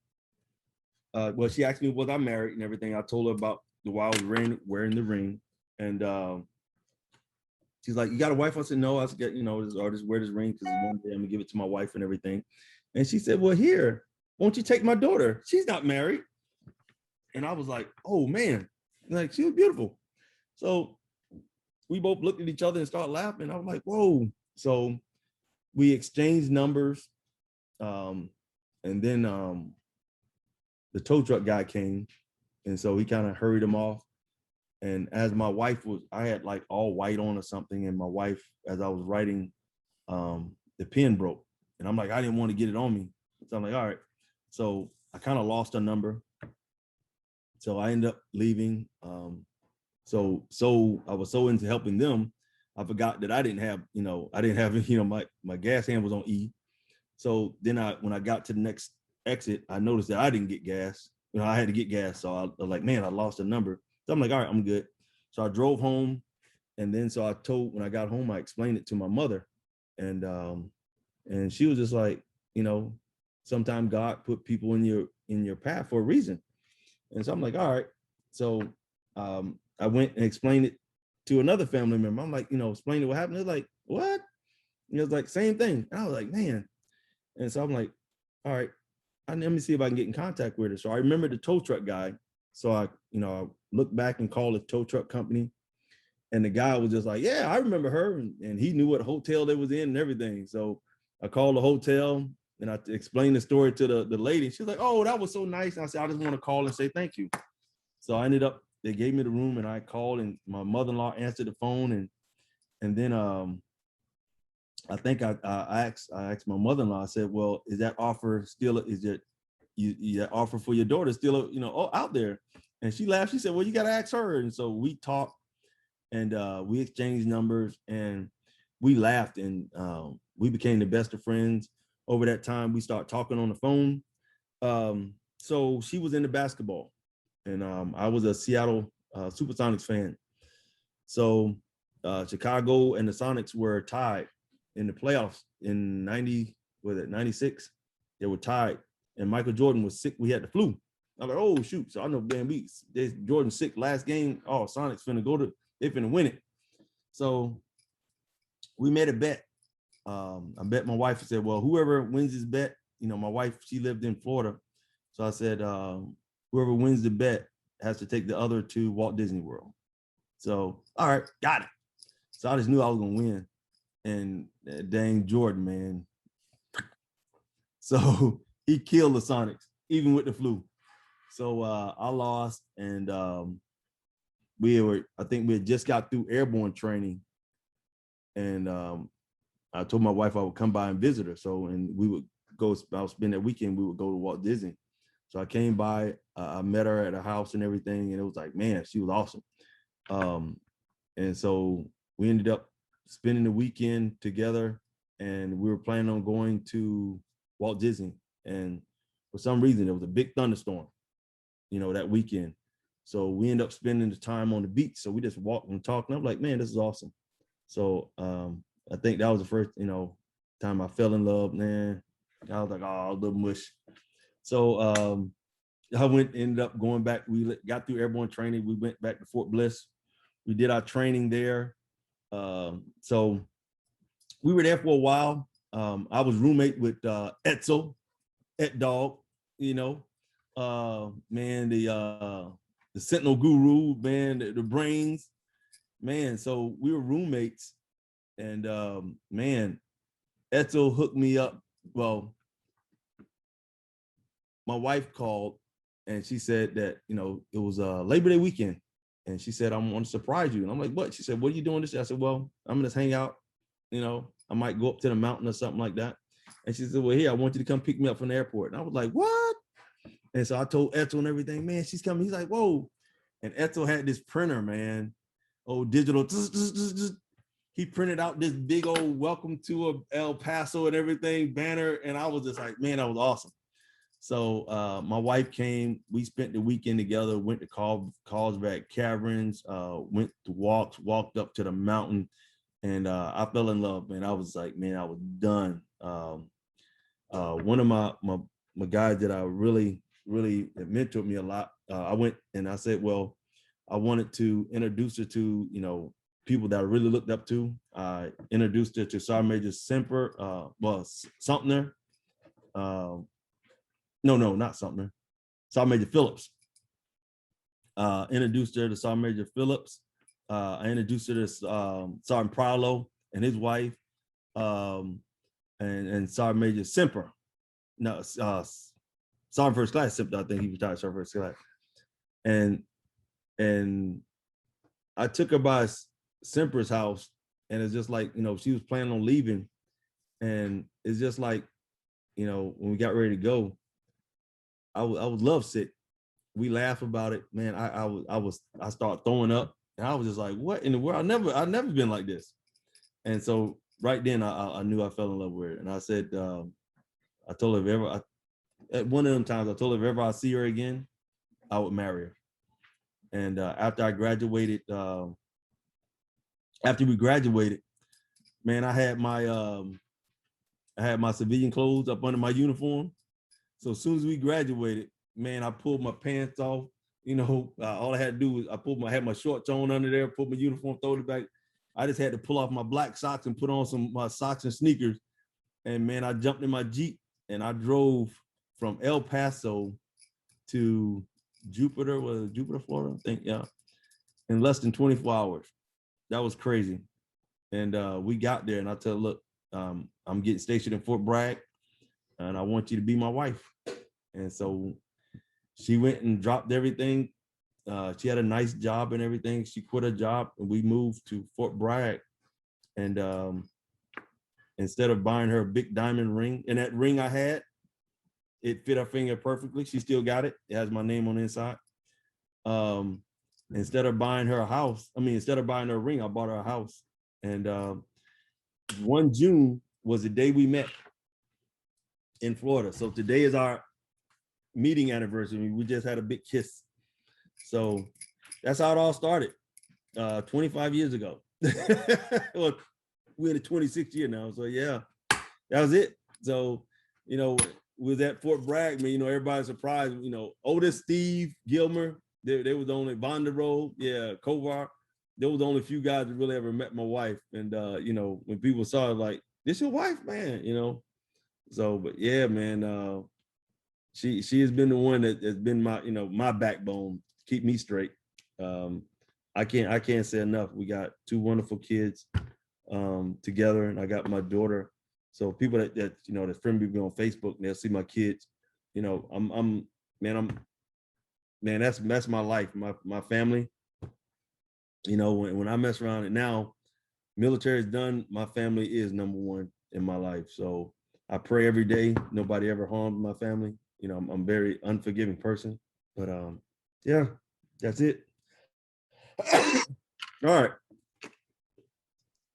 Well, she asked me, was I married and everything. I told her about while I was wearing the ring. And she's like, you got a wife? I said, no. I said, you know, I'll just wear this ring because one day I'm gonna give it to my wife and everything. And she said, well, here, won't you take my daughter? She's not married. And I was like, oh man, like she was beautiful. So we both looked at each other and started laughing. I was like, whoa. So we exchanged numbers. And then the tow truck guy came. And so he kind of hurried him off. And as my wife was, I had like all white on or something. And my wife, as I was writing, the pen broke. And I'm like, I didn't want to get it on me. So I'm like, all right. So I kind of lost her number. So I ended up leaving. So I was so into helping them, I forgot that I didn't have, my gas hand was on E. So then when I got to the next exit, I noticed that I didn't get gas. I had to get gas. So I was like, man, I lost a number. So I'm like, all right, I'm good. So I drove home. And then so when I got home, I explained it to my mother. And she was just like, sometimes God put people in your path for a reason. And so I'm like, all right. So I went and explained it to another family member. I'm like, explain what happened. They're like, what? And it was like, same thing. And I was like, man. And so I'm like, all right, let me see if I can get in contact with her. So I remember the tow truck guy. So I looked back and called the tow truck company. And the guy was just like, yeah, I remember her. And he knew what hotel they was in and everything. So I called the hotel and I explained the story to the lady. She's like, oh, that was so nice. And I said, I just want to call and say thank you. So I ended up, they gave me the room and I called and my mother-in-law answered the phone. And then I think I asked my mother-in-law, I said, well, is that offer still, is it that offer for your daughter still, out there? And she laughed. She said, well, you got to ask her. And so we talked and we exchanged numbers and we laughed and we became the best of friends. Over that time, we started talking on the phone. So she was into basketball and I was a Seattle Supersonics fan. So Chicago and the Sonics were tied in the playoffs in 96. They were tied and Michael Jordan was sick. We had the flu. I'm like, oh shoot. So I know, man, Jordan sick last game. Oh, Sonics they finna win it. So we made a bet. I bet my wife, said, well, whoever wins this bet, my wife, she lived in Florida. So I said, whoever wins the bet has to take the other to Walt Disney World. So, all right, got it. So I just knew I was going to win. And dang Jordan, man. So he killed the Sonics, even with the flu. So I lost. And I think we had just got through Airborne training. And I told my wife I would come by and visit her. So, and we would go, I'll spend that weekend, we would go to Walt Disney. So I came by, I met her at her house and everything. And it was like, man, she was awesome. And so we ended up spending the weekend together and we were planning on going to Walt Disney. And for some reason, there was a big thunderstorm, that weekend. So we ended up spending the time on the beach. So we just walked and talked. And I'm like, man, this is awesome. So I think that was the first, time I fell in love, man. I was like, oh, a little mush. So I ended up going back. We got through Airborne training. We went back to Fort Bliss. We did our training there. So we were there for a while. I was roommate with Etzel, Dog, man, the Sentinel Guru, man, the brains, man. So we were roommates. And man, Etzel hooked me up. Well, my wife called and she said that, it was Labor Day weekend. And she said, I'm going to surprise you. And I'm like, what? She said, what are you doing this? I said, well, I'm going to hang out. I might go up to the mountain or something like that. And she said, well, here, I want you to come pick me up from the airport. And I was like, what? And so I told Etzel and everything, man, she's coming. He's like, whoa. And Etzel had this printer, man. Oh, digital. He printed out this big old welcome to El Paso and everything banner. And I was just like, man, that was awesome. So my wife came, we spent the weekend together, went to Carlsbad Caverns, went to walked up to the mountain, and I fell in love, man. I was like, man, I was done. One of my guys that I really mentored me a lot, I went and I said, well, I wanted to introduce her to, people that I really looked up to. I introduced her to Sergeant Major Sumter. No, not Sumter. Sergeant Major Phillips. Introduced her to Sergeant Major Phillips. I introduced her to Sergeant Prowlow and his wife, and Sergeant Major Semper. No, Sergeant First Class Semper. I think he retired Sergeant First Class. And I took her by Semper's house, and it's just like, she was planning on leaving, and it's just like, when we got ready to go, I was lovesick. We laugh about it, man. I started throwing up, and I was just like, what in the world? I've never been like this. And so right then I knew I fell in love with her. And I said, I told her if ever, at one of them times, I told her if ever I see her again, I would marry her. And after we graduated, man, I had my civilian clothes up under my uniform. So as soon as we graduated, man, I pulled my pants off. All I had to do was I had my shorts on under there, put my uniform, throw it back. I just had to pull off my black socks and put on my socks and sneakers. And man, I jumped in my Jeep and I drove from El Paso to Jupiter, Florida, I think, yeah, in less than 24 hours. That was crazy. And we got there and I tell her, look, I'm getting stationed in Fort Bragg and I want you to be my wife. And so she went and dropped everything. She had a nice job and everything. She quit her job and we moved to Fort Bragg. And instead of buying her a big diamond ring, and that ring I had, it fit her finger perfectly. She still got it. It has my name on the inside. Instead of buying her a ring, I bought her a house. And 1 June was the day we met in Florida. So today is our meeting anniversary. We just had a big kiss. So that's how it all started 25 years ago. Well, we're in the 26th year now. So yeah, that was it. So, was at Fort Bragg, man, everybody's surprised, Otis, Steve, Gilmer, they were the only, Vonderow, yeah, Kovar. They were the only few guys that really ever met my wife. And, when people saw it, like, this your wife, man, So, but yeah, man, she has been the one that has been my, my backbone, keep me straight. I can't say enough. We got 2 wonderful kids together, and I got my daughter. So people that friend me on Facebook, and they'll see my kids. That's my life, my family. When I mess around, and now military is done, my family is number one in my life. So I pray every day nobody ever harmed my family. I'm a very unforgiving person, but yeah, that's it. All right.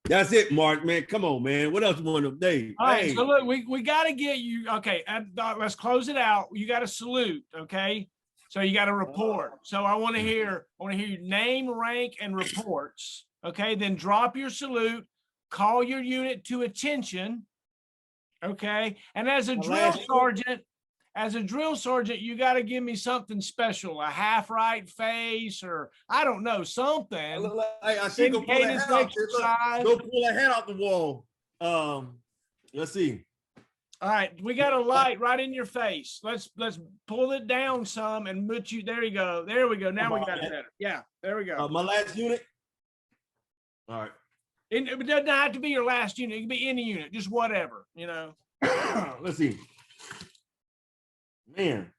That's it, Mark, man. Come on, man. What else you want to day? All right, so look, we got to get you. Okay, let's close it out. You got to salute, okay? So you got to report. So I want to hear your name, rank, and reports. Okay, then drop your salute. Call your unit to attention. Okay, and as a drill sergeant, you got to give me something special, a half right face, or I don't know, something. I should go pull a hat out. Go pull a hat out the wall. Let's see. All right, we got a light right in your face. Let's pull it down some and put you. There you go. There we go. Now we got it better. Yeah, there we go. My last unit. All right. It doesn't have to be your last unit. It can be any unit, just whatever, Let's see. Man,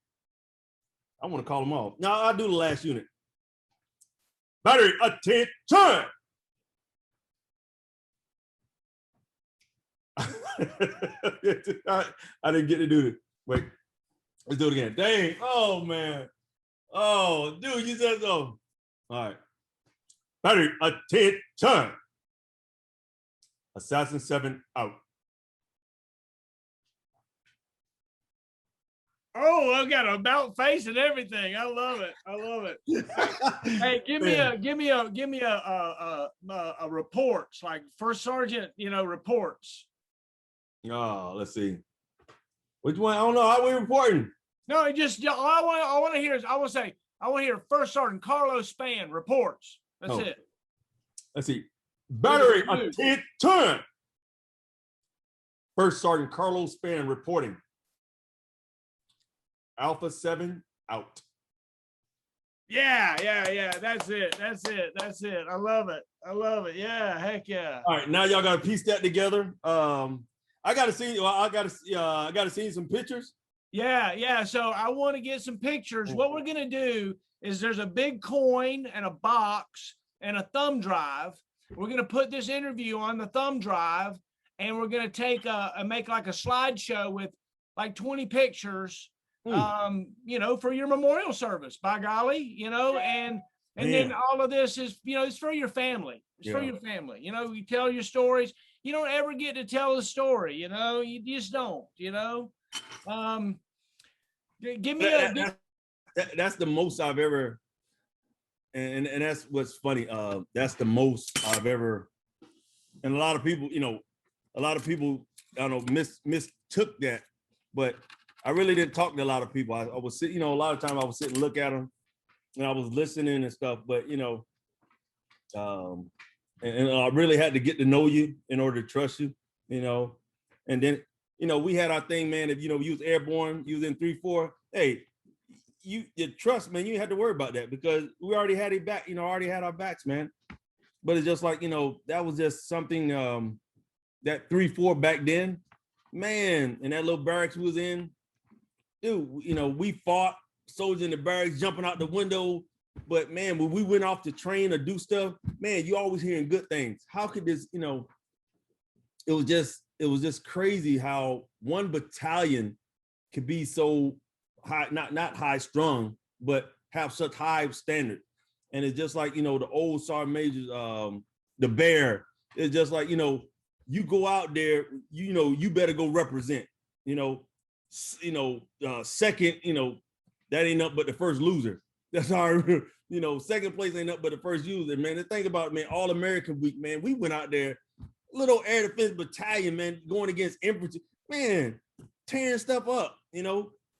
I want to call them off. No, I'll do the last unit. Battery attention. I didn't get to do it. Wait, let's do it again. Dang. Oh, man. Oh, dude, you said so. All right. Battery attention. Assassin 7 out. Oh, I got a about face and everything. I love it. I love it. Hey, give me a reports, like first sergeant, reports. Oh, let's see. Which one? I don't know. How we reporting? No, all I want to hear is I want to hear First Sergeant Carlos Spann reports. That's it. Let's see. Battery attention. First Sergeant Carlos Spann reporting. Alpha 7 out. Yeah. That's it. I love it. Yeah. Heck yeah. All right, now y'all got to piece that together. I got to see. Well, I got to see some pictures. Yeah. So I want to get some pictures. What we're gonna do is there's a big coin and a box and a thumb drive. We're gonna put this interview on the thumb drive, and we're gonna make like a slideshow with like 20 pictures, for your memorial service. By golly, and then all of this is, it's for your family. It's for your family. You tell your stories. You don't ever get to tell a story. You just don't. Give me that's the most I've ever, and that's what's funny. That's the most I've ever, and a lot of people, I don't know, mistook that, but I really didn't talk to a lot of people. I was sitting, a lot of times I was sitting and look at them, and I was listening and stuff, but and I really had to get to know you in order to trust you, and then we had our thing, man. If you was airborne, you was in 3-4. Hey, you trust, man. You had to worry about that because we already had it back. Already had our backs, man. But it's just like that was just something that 3-4 back then, man. And that little barracks we was in, dude. We fought soldiers in the barracks jumping out the window. But man, when we went off to train or do stuff, man, you always hearing good things. How could this? It was just crazy how one battalion could be so high, not high strung, but have such high standard. And it's just like, the old sergeant majors, the Bear, it's just like, you go out there, you better go represent, second, that ain't up but the first loser. That's our, second place ain't up but the first loser, man. And think about it, man, All American Week, man, we went out there, little air defense battalion, man, going against infantry, man, tearing stuff up,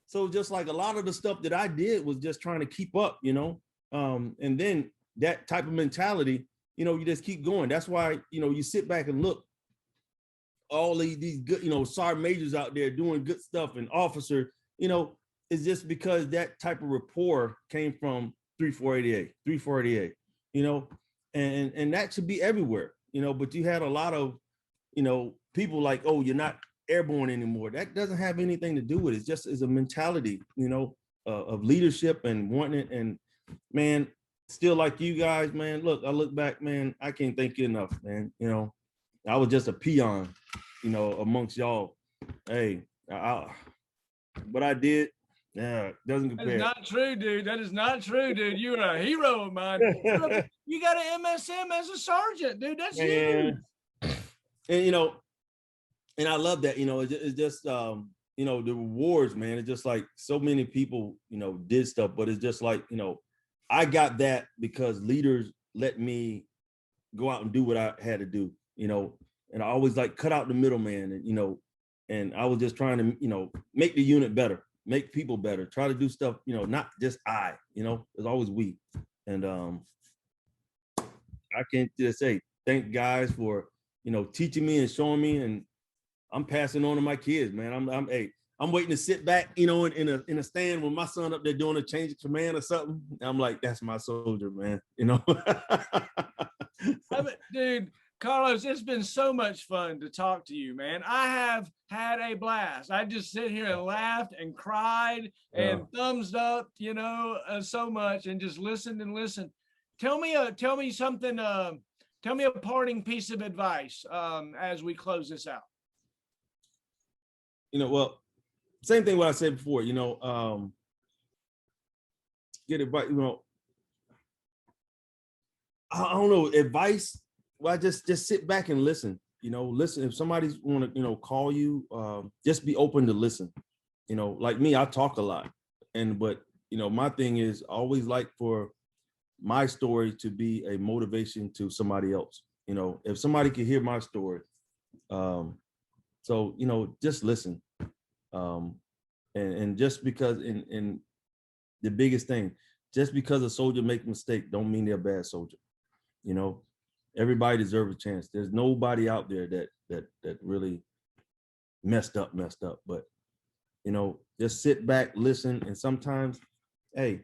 So just like a lot of the stuff that I did was just trying to keep up, and then that type of mentality, you just keep going. That's why, you sit back and look, all these good, sergeant majors out there doing good stuff and officer, it's just because that type of rapport came from 3-4-88, and that should be everywhere. But you had a lot of, people like, oh, you're not airborne anymore. That doesn't have anything to do with it. It's just as a mentality, of leadership and wanting it. And man, still like you guys, man, look, I look back, man, I can't thank you enough, man. I was just a peon, amongst y'all. Hey, what I did, doesn't compare. That's not true, dude. That is not true, dude. You're a hero of mine. You got an MSM as a sergeant, dude. That's huge. And and I love that. It's just the rewards, man. It's just like so many people, did stuff, but it's just like I got that because leaders let me go out and do what I had to do, and I always like cut out the middleman, and and I was just trying to make the unit better, make people better, try to do stuff, not just it's always we. And I can just say thank guys for teaching me and showing me, and I'm passing on to my kids, man. I'm waiting to sit back, in a stand with my son up there doing a change of command or something. I'm like, that's my soldier, man. Dude, Carlos, it's been so much fun to talk to you, man. I have had a blast. I just sit here and laughed and cried and thumbs up, so much, and just listened and listened. Tell me something. Tell me a parting piece of advice as we close this out. Well, same thing what I said before. Get advice. I don't know, advice. Well, just sit back and listen. Listen. If somebody's want to call you, just be open to listen. Like me, I talk a lot, but my thing is I always like for my story to be a motivation to somebody else. If somebody can hear my story, so just listen. And just because in the biggest thing, just because a soldier makes a mistake, don't mean they're a bad soldier. Everybody deserves a chance. There's nobody out there that really messed up. But just sit back, listen, and sometimes, hey,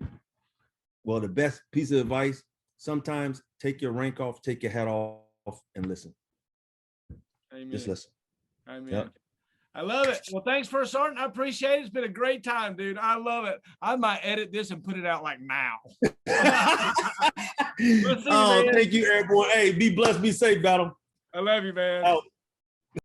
Well, the best piece of advice, sometimes take your rank off, take your hat off, and listen. Amen. Just listen. Amen. Yep. I love it. Well, thanks for starting. I appreciate it. It's been a great time, dude. I love it. I might edit this and put it out like now. Oh, thank you, Airborne. Hey, be blessed, be safe, Battle. I love you, man. Out.